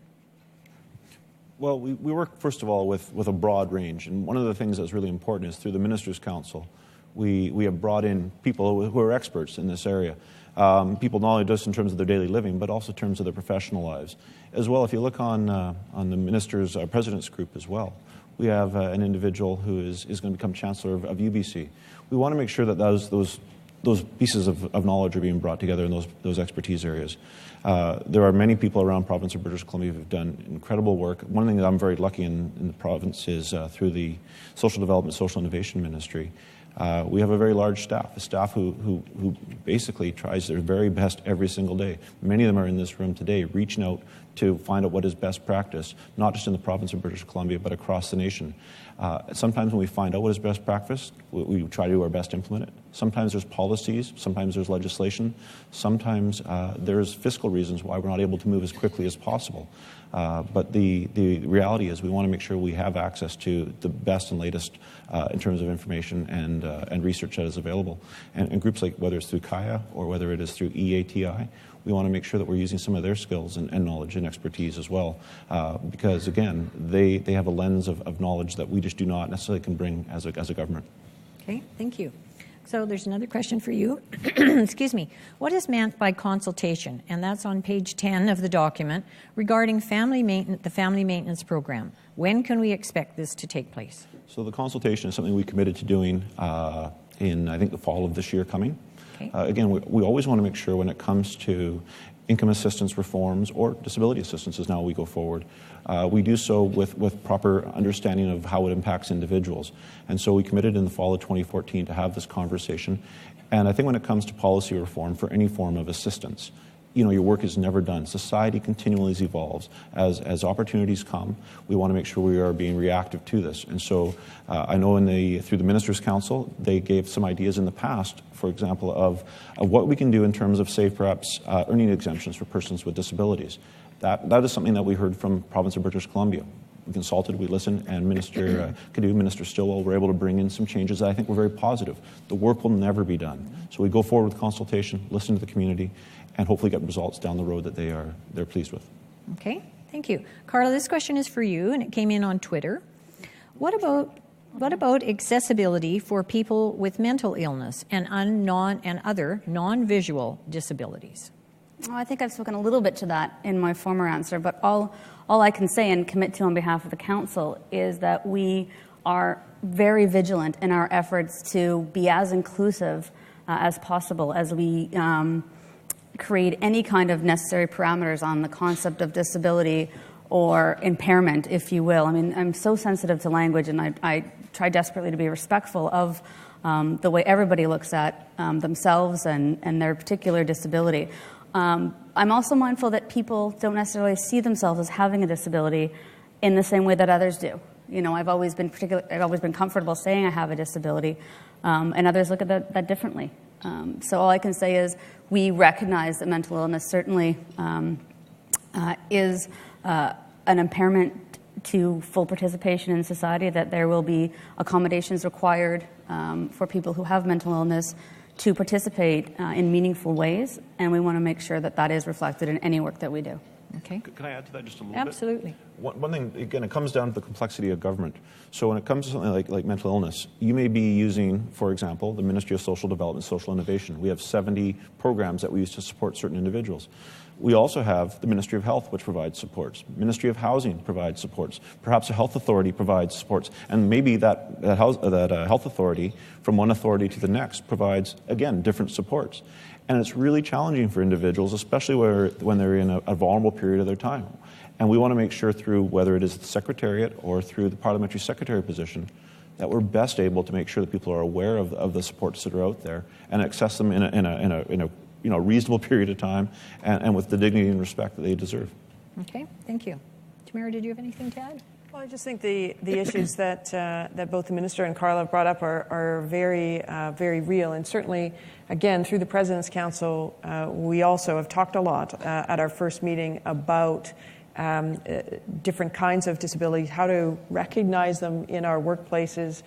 Well, we work, first of all, with a broad range. And one of the things that's really important is through the Ministers' Council, we have brought in people who are experts in this area. People not only just in terms of their daily living, but also in terms of their professional lives. As well, if you look on the Ministers' President's Group as well, we have an individual who is going to become Chancellor of UBC. We want to make sure that those pieces of knowledge are being brought together in those expertise areas. There are many people around the province of British Columbia who have done incredible work. One thing that I'm very lucky in the province is through the Social Development, Social Innovation Ministry. We have a very large staff, a staff who basically tries their very best every single day. Many of them are in this room today reaching out to find out what is best practice, not just in the province of British Columbia, but across the nation. Sometimes when we find out what is best practice, we try to do our best to implement it. Sometimes there's policies, sometimes there's legislation, sometimes there's fiscal reasons why we're not able to move as quickly as possible. But the reality is we want to make sure we have access to the best and latest in terms of information and research that is available. And groups like, whether it's through Kaya or whether it is through EATI, we want to make sure that we're using some of their skills and knowledge and expertise as well. Because, again, they have a lens of knowledge that we just do not necessarily can bring as a government. Okay, thank you. So there's another question for you. Excuse me. What is meant by consultation? And that's on page 10 of the document regarding the family maintenance program. When can we expect this to take place? So the consultation is something we committed to doing in, I think, the fall of this year coming. Okay. Again, we always want to make sure when it comes to income assistance reforms or disability assistance as now we go forward, we do so with proper understanding of how it impacts individuals. And so we committed in the fall of 2014 to have this conversation. And I think when it comes to policy reform for any form of assistance, your work is never done. Society continually evolves. As opportunities come, we want to make sure we are being reactive to this. And so I know through the Ministers' Council, they gave some ideas in the past, for example, of what we can do in terms of, say, perhaps earning exemptions for persons with disabilities. That is something that we heard from the province of British Columbia. We consulted, we listened, and Minister Cadu, Minister Stillwell were able to bring in some changes that I think were very positive. The work will never be done. So we go forward with consultation, listen to the community, and hopefully get results down the road that they're pleased with. Okay, thank you. Carla, this question is for you, and it came in on Twitter. What about accessibility for people with mental illness and other non-visual disabilities? Well, I think I've spoken a little bit to that in my former answer, but all I can say and commit to on behalf of the Council is that we are very vigilant in our efforts to be as inclusive as possible as we create any kind of necessary parameters on the concept of disability or impairment, if you will. I mean, I'm so sensitive to language, and I try desperately to be respectful of the way everybody looks at themselves and their particular disability. I'm also mindful that people don't necessarily see themselves as having a disability in the same way that others do. I've always been comfortable saying I have a disability, and others look at that differently. So all I can say is we recognize that mental illness certainly is an impairment to full participation in society, that there will be accommodations required for people who have mental illness to participate in meaningful ways, and we want to make sure that that is reflected in any work that we do. Okay. Can I add to that just a little Absolutely. bit? One thing, again, it comes down to the complexity of government. So when it comes to something like mental illness, you may be using, for example, the Ministry of Social Development, Social Innovation. We have 70 programs that we use to support certain individuals. We also have the Ministry of Health, which provides supports. Ministry of Housing provides supports. Perhaps a health authority provides supports. And maybe that health authority, from one authority to the next, provides, again, different supports. And it's really challenging for individuals, especially when they're in a vulnerable period of their time. And we want to make sure through, whether it is the Secretariat or through the Parliamentary Secretary position, that we're best able to make sure that people are aware of the supports that are out there and access them in a reasonable period of time and with the dignity and respect that they deserve. Okay, thank you. Tamara, did you have anything to add? Well, I just think the issues that both the Minister and Carla brought up are very, very real. And certainly, again, through the President's Council, we also have talked a lot at our first meeting about different kinds of disabilities, how to recognize them in our workplaces,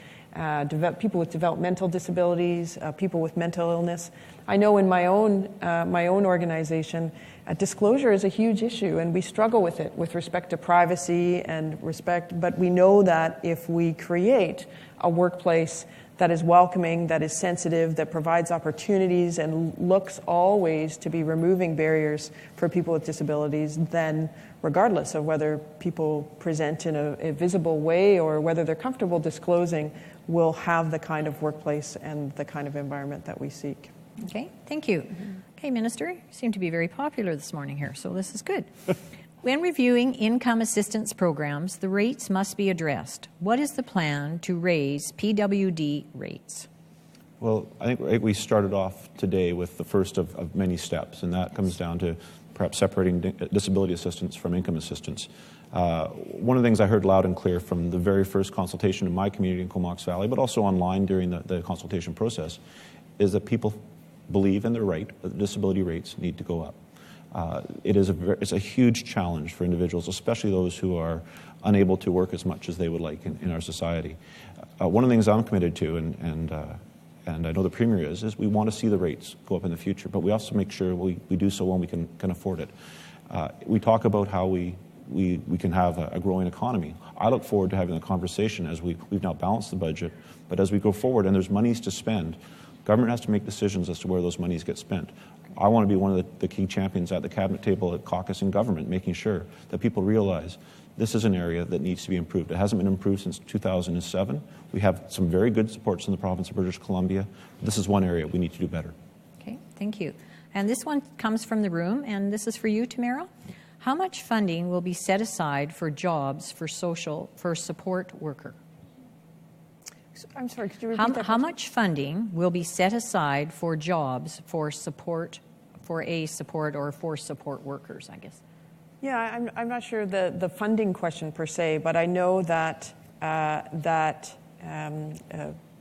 people with developmental disabilities, people with mental illness. I know in my own organization, disclosure is a huge issue, and we struggle with it with respect to privacy and respect. But we know that if we create a workplace that is welcoming, that is sensitive, that provides opportunities and looks always to be removing barriers for people with disabilities, then regardless of whether people present in a visible way or whether they're comfortable disclosing, we'll have the kind of workplace and the kind of environment that we seek. Okay, thank you. Okay, Minister, you seem to be very popular this morning here, so this is good. When reviewing income assistance programs, the rates must be addressed. What is the plan to raise PWD rates? Well, I think we started off today with the first of many steps, and that comes down to perhaps separating disability assistance from income assistance. One of the things I heard loud and clear from the very first consultation in my community in Comox Valley, but also online during the consultation process, is that people believe, and they're right, that disability rates need to go up. It's a huge challenge for individuals, especially those who are unable to work as much as they would like in our society. One of the things I'm committed to, and I know the Premier is we want to see the rates go up in the future, but we also make sure we do so when we can afford it. We talk about how we can have a growing economy. I look forward to having a conversation as we've now balanced the budget, but as we go forward and there's monies to spend, government has to make decisions as to where those monies get spent. I want to be one of the key champions at the cabinet table at caucus and government, making sure that people realize this is an area that needs to be improved. It hasn't been improved since 2007. We have some very good supports in the province of British Columbia. This is one area we need to do better. Okay, thank you. And this one comes from the room, and this is for you, Tamara. How much funding will be set aside for jobs for support worker? I'm sorry, could you repeat that? How much funding will be set aside for jobs for support workers, I guess? Yeah, I'm not sure the funding question per se, but I know that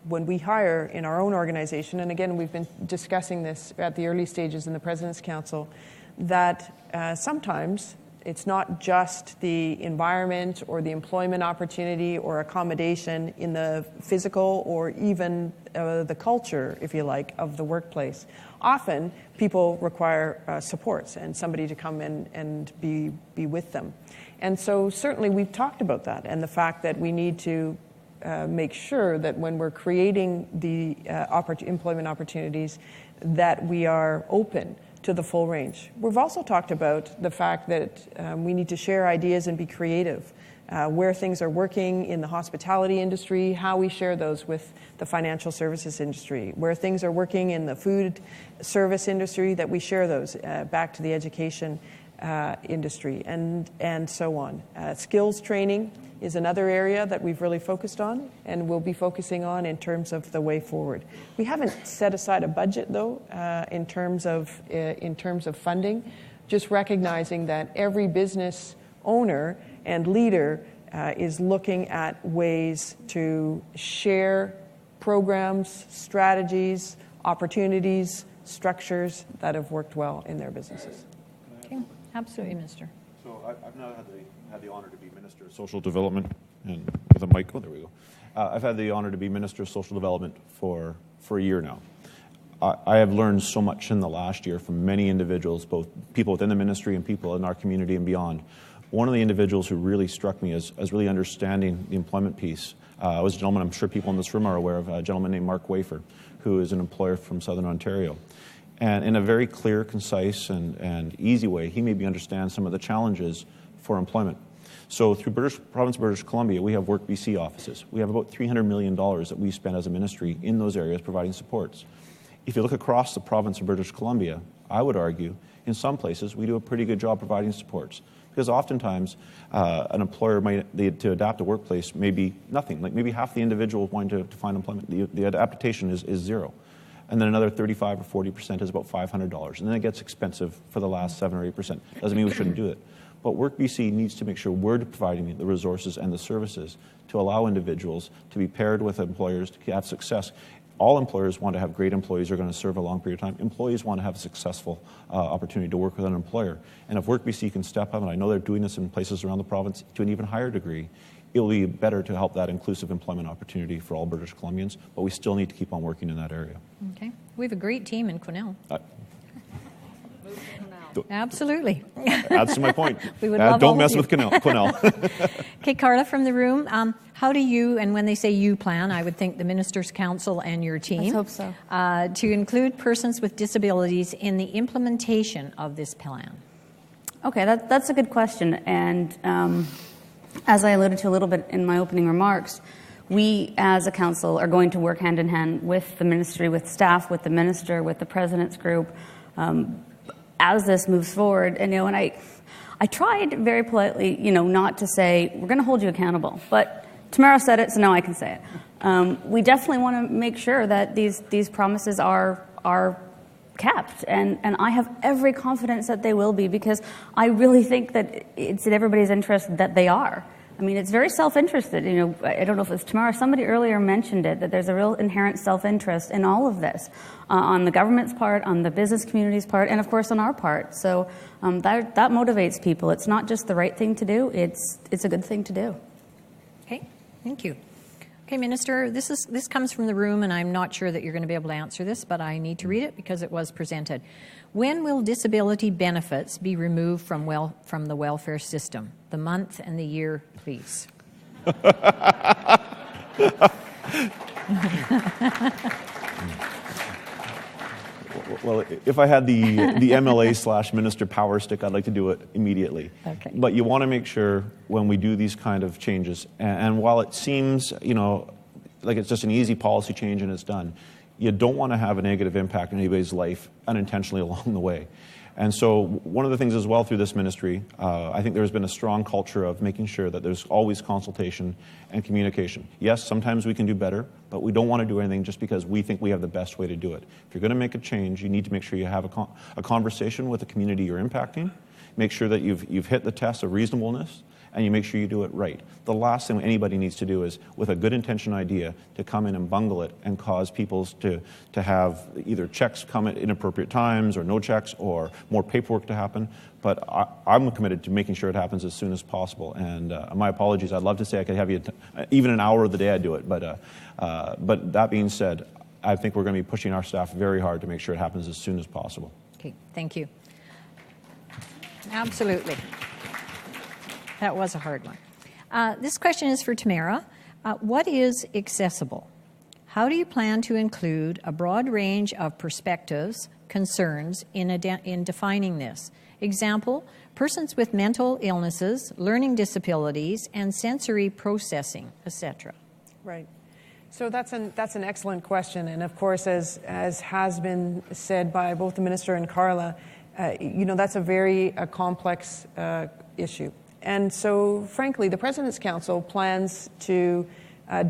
when we hire in our own organization, and again, we've been discussing this at the early stages in the President's Council, that sometimes it's not just the environment or the employment opportunity or accommodation in the physical or even the culture, if you like, of the workplace. Often, people require supports and somebody to come in and be with them. And so certainly we've talked about that and the fact that we need to make sure that when we're creating the employment opportunities that we are open to the full range. We've also talked about the fact that we need to share ideas and be creative, where things are working in the hospitality industry, how we share those with the financial services industry, where things are working in the food service industry, that we share those back to the education industry, and so on. Skills training is another area that we've really focused on and will be focusing on in terms of the way forward. We haven't set aside a budget, though, in terms of funding, just recognizing that every business owner and leader is looking at ways to share programs, strategies, opportunities, structures that have worked well in their businesses. Okay, absolutely, Minister. So I've now had the honor to be Minister of Social Development, and with a mic, there we go. I've had the honor to be Minister of Social Development for a year now. I have learned so much in the last year from many individuals, both people within the ministry and people in our community and beyond. One of the individuals who really struck me as really understanding the employment piece was a gentleman I'm sure people in this room are aware of, a gentleman named Mark Wafer, who is an employer from Southern Ontario. And in a very clear, concise, and easy way, he made me understand some of the challenges for employment. So through Province of British Columbia, we have Work BC offices. We have about $300 million that we spend as a ministry in those areas providing supports. If you look across the province of British Columbia, I would argue, in some places, we do a pretty good job providing supports. Because oftentimes, an employer to adapt a workplace may be nothing. Like maybe half the individuals wanting to find employment. The adaptation is zero. And then another 35 or 40% is about $500. And then it gets expensive for the last 7 or 8%. Doesn't mean we shouldn't do it. But Work BC needs to make sure we're providing the resources and the services to allow individuals to be paired with employers to have success. All employers want to have great employees who are going to serve a long period of time. Employees want to have a successful opportunity to work with an employer. And if Work BC can step up, and I know they're doing this in places around the province to an even higher degree, it will be better to help that inclusive employment opportunity for all British Columbians, but we still need to keep on working in that area. Okay. We have a great team in Quesnel. Absolutely. That's my point. We would love don't mess with Quesnel. Okay, Carla from the room, how do you, and when they say you plan, I would think the Ministers' Council and your team. Let's hope so. To include persons with disabilities in the implementation of this plan? Okay, that's a good question. And as I alluded to a little bit in my opening remarks, we as a council are going to work hand in hand with the ministry, with staff, with the minister, with the president's group, as this moves forward. And and I tried very politely, not to say we're going to hold you accountable, but Tamara said it, so now I can say it. We definitely want to make sure that these promises are kept, and I have every confidence that they will be, because I really think that it's in everybody's interest that they are. I mean, it's very self-interested. I don't know if it's Tamara, somebody earlier mentioned it, that there's a real inherent self-interest in all of this, on the government's part, on the business community's part, and of course on our part. So that motivates people. It's not just the right thing to do, it's a good thing to do. Okay, thank you. Okay, Minister, this comes from the room, and I'm not sure that you're going to be able to answer this, but I need to read it because it was presented. When will disability benefits be removed from the welfare system? The month and the year, please. Well, if I had the MLA/minister power stick, I'd like to do it immediately. Okay. But you want to make sure when we do these kind of changes, and while it seems, like it's just an easy policy change and it's done, you don't want to have a negative impact on anybody's life unintentionally along the way. And so one of the things as well through this ministry, I think there's been a strong culture of making sure that there's always consultation and communication. Yes, sometimes we can do better, but we don't want to do anything just because we think we have the best way to do it. If you're going to make a change, you need to make sure you have a conversation with the community you're impacting, make sure that you've hit the test of reasonableness, and you make sure you do it right. The last thing anybody needs to do is, with a good intention idea, to come in and bungle it and cause people to have either checks come at inappropriate times or no checks or more paperwork to happen. But I'm committed to making sure it happens as soon as possible. And my apologies, I'd love to say I could have you even an hour of the day I'd do it. But that being said, I think we're going to be pushing our staff very hard to make sure it happens as soon as possible. Okay, thank you. Absolutely. That was a hard one. This question is for Tamara. What is accessible? How do you plan to include a broad range of perspectives, concerns in defining this? Example, persons with mental illnesses, learning disabilities, and sensory processing, etc. Right. So that's an excellent question. And of course, as has been said by both the Minister and Carla, that's a very complex issue. And so, frankly, the President's Council plans to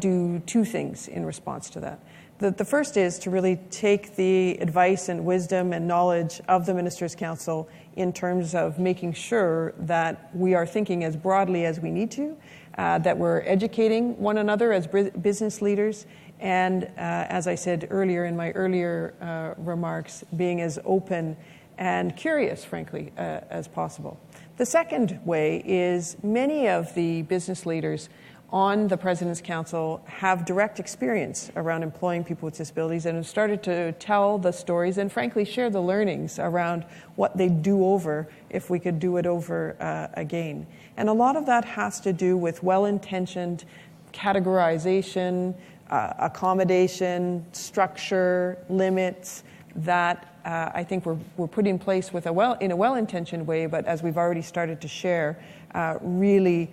do two things in response to that. The first is to really take the advice and wisdom and knowledge of the Ministers' Council in terms of making sure that we are thinking as broadly as we need to, that we're educating one another as business leaders, and as I said earlier in my earlier remarks, being as open and curious, frankly, as possible. The second way is many of the business leaders on the President's Council have direct experience around employing people with disabilities and have started to tell the stories and frankly share the learnings around what they'd do over if we could do it over again. And a lot of that has to do with well-intentioned categorization, accommodation, structure, limits that I think we're put in place with in a well-intentioned way, but as we've already started to share, really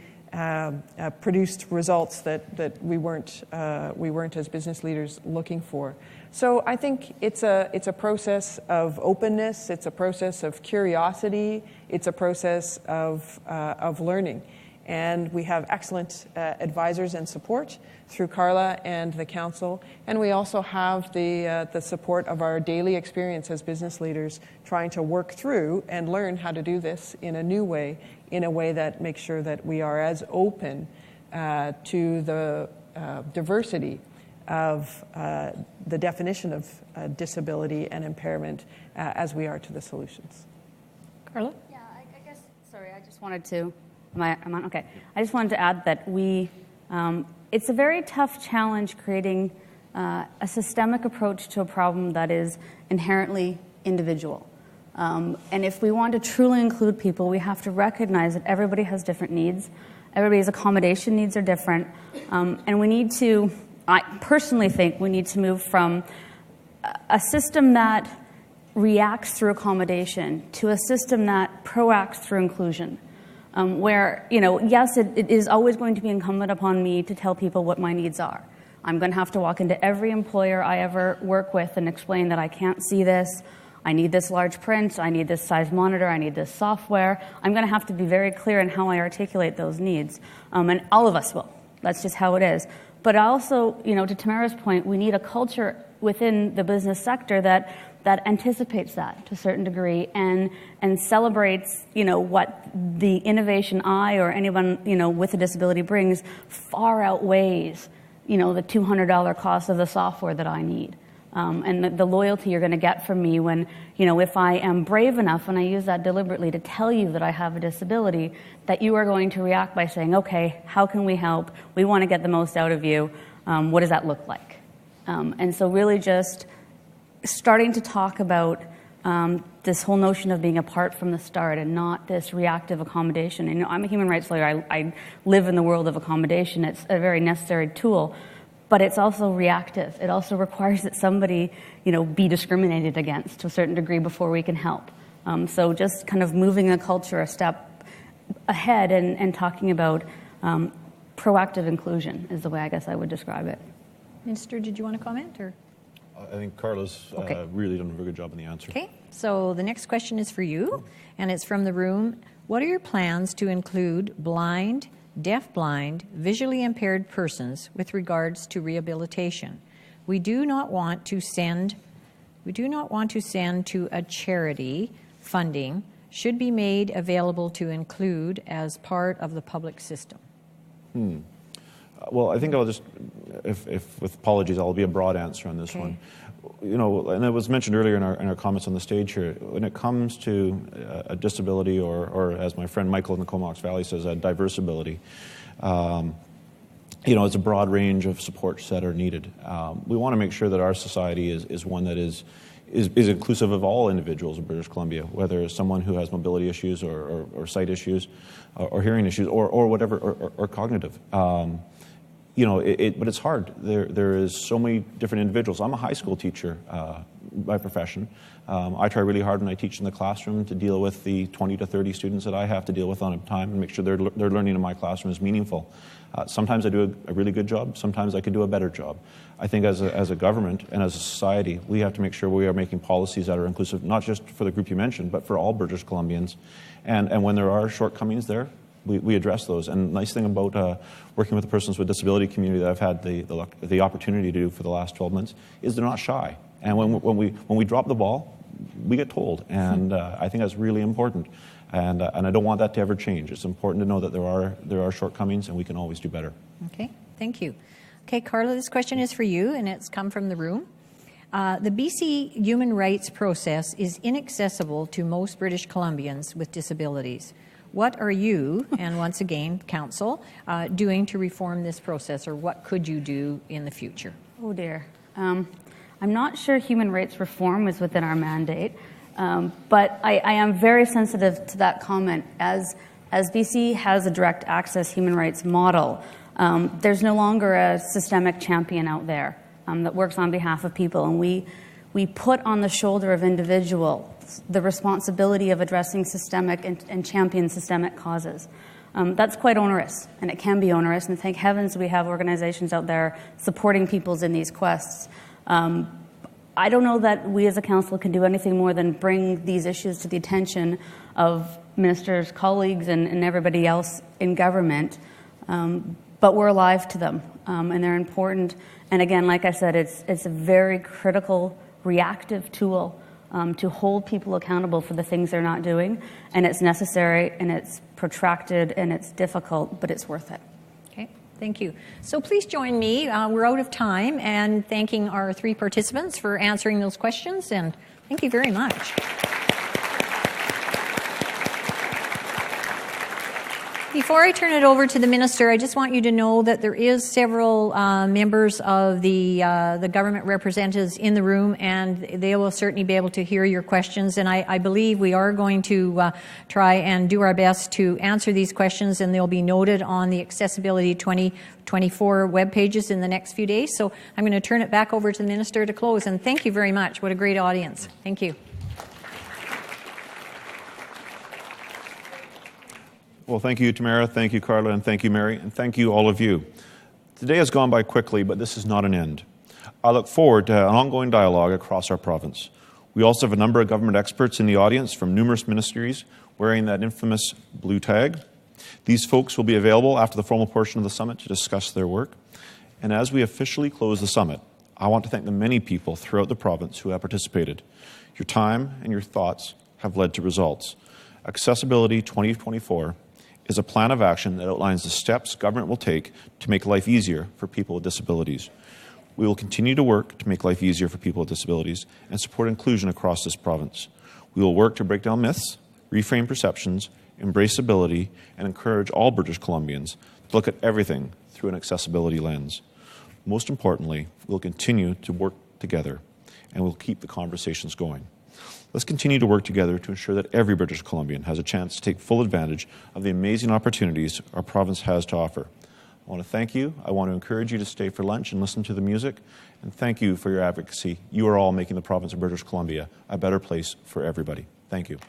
produced results that we weren't as business leaders looking for. So I think it's a process of openness, it's a process of curiosity, it's a process of learning. And we have excellent advisors and support through Carla and the Council. And we also have the support of our daily experience as business leaders trying to work through and learn how to do this in a new way, in a way that makes sure that we are as open to the diversity of the definition of disability and impairment as we are to the solutions. Carla? Yeah, I guess, sorry, I just wanted to, am I on? Okay. I just wanted to add that it's a very tough challenge creating a systemic approach to a problem that is inherently individual. And if we want to truly include people, we have to recognize that everybody has different needs. Everybody's accommodation needs are different. And we need to, I personally think we need to move from a system that reacts through accommodation to a system that proacts through inclusion. Where, yes, it is always going to be incumbent upon me to tell people what my needs are. I'm going to have to walk into every employer I ever work with and explain that I can't see this, I need this large print, I need this size monitor, I need this software. I'm going to have to be very clear in how I articulate those needs. And all of us will. That's just how it is. But also, to Tamara's point, we need a culture within the business sector that anticipates that to a certain degree and celebrates, what the innovation I or anyone, with a disability brings far outweighs, the $200 cost of the software that I need. And the loyalty you're going to get from me when, if I am brave enough, and I use that deliberately to tell you that I have a disability, that you are going to react by saying, okay, how can we help? We want to get the most out of you. What does that look like? And so really just starting to talk about this whole notion of being apart from the start and not this reactive accommodation. And I'm a human rights lawyer. I live in the world of accommodation. It's a very necessary tool, but it's also reactive. It also requires that somebody, be discriminated against to a certain degree before we can help. So just kind of moving the culture a step ahead and talking about proactive inclusion is the way I guess I would describe it. Minister, did you want to comment? Or? I think Carla's really done a very good job in the answer. Okay, so the next question is for you, and it's from the room. What are your plans to include blind, deafblind, visually impaired persons with regards to rehabilitation? We do not want to send to a charity. Funding should be made available to include as part of the public system. Well, I think I'll just, if with apologies, I'll be a broad answer on this one. And it was mentioned earlier in our comments on the stage here, when it comes to a disability or as my friend Michael in the Comox Valley says, a diverse ability, it's a broad range of supports that are needed. We want to make sure that our society is one that is inclusive of all individuals in British Columbia, whether it's someone who has mobility issues or sight issues or hearing issues or whatever, or cognitive. But it's hard. There is so many different individuals. I'm a high school teacher by profession. I try really hard when I teach in the classroom to deal with the 20 to 30 students that I have to deal with on a time and make sure their learning in my classroom is meaningful. Sometimes I do a really good job. Sometimes I could do a better job. I think as a government and as a society, we have to make sure we are making policies that are inclusive, not just for the group you mentioned, but for all British Columbians. And when there are shortcomings there, we address those. And the nice thing about working with the persons with disability community that I've had the opportunity to do for the last 12 months is they're not shy. And when we drop the ball, we get told. And I think that's really important. And I don't want that to ever change. It's important to know that there are shortcomings and we can always do better. Okay, thank you. Okay, Carla, this question is for you, and it's come from the room. The BC human rights process is inaccessible to most British Columbians with disabilities. what are you, and once again, Council, doing to reform this process, or what could you do in the future? Oh dear. I'm not sure human rights reform is within our mandate, but I am very sensitive to that comment. As BC has a direct access human rights model, there's no longer a systemic champion out there that works on behalf of people, and we put on the shoulder of individuals the responsibility of addressing systemic and champion systemic causes. That's quite onerous, and it can be onerous, and thank heavens we have organizations out there supporting peoples in these quests. I don't know that we as a council can do anything more than bring these issues to the attention of ministers, colleagues, and everybody else in government, but we're alive to them, and they're important. And again, like I said, it's a very critical reactive tool to hold people accountable for the things they're not doing, and it's necessary, and it's protracted, and it's difficult, but it's worth it. Okay, thank you. So please join me. We're out of time, and thanking our 3 participants for answering those questions, and thank you very much. Before I turn it over to the Minister, I just want you to know that there is several members of the government representatives in the room, and they will certainly be able to hear your questions. And I believe we are going to try and do our best to answer these questions, and they'll be noted on the Accessibility 2024 web pages in the next few days. So I'm going to turn it back over to the Minister to close. And thank you very much. What a great audience. Thank you. Well, thank you, Tamara, thank you, Carla, and thank you, Mary, and thank you, all of you. Today has gone by quickly, but this is not an end. I look forward to an ongoing dialogue across our province. We also have a number of government experts in the audience from numerous ministries wearing that infamous blue tag. These folks will be available after the formal portion of the summit to discuss their work. And as we officially close the summit, I want to thank the many people throughout the province who have participated. Your time and your thoughts have led to results. Accessibility 2024 is a plan of action that outlines the steps government will take to make life easier for people with disabilities. We will continue to work to make life easier for people with disabilities and support inclusion across this province. We will work to break down myths, reframe perceptions, embrace ability, and encourage all British Columbians to look at everything through an accessibility lens. Most importantly, we'll continue to work together, and we'll keep the conversations going. Let's continue to work together to ensure that every British Columbian has a chance to take full advantage of the amazing opportunities our province has to offer. I want to thank you. I want to encourage you to stay for lunch and listen to the music. And thank you for your advocacy. You are all making the province of British Columbia a better place for everybody. Thank you.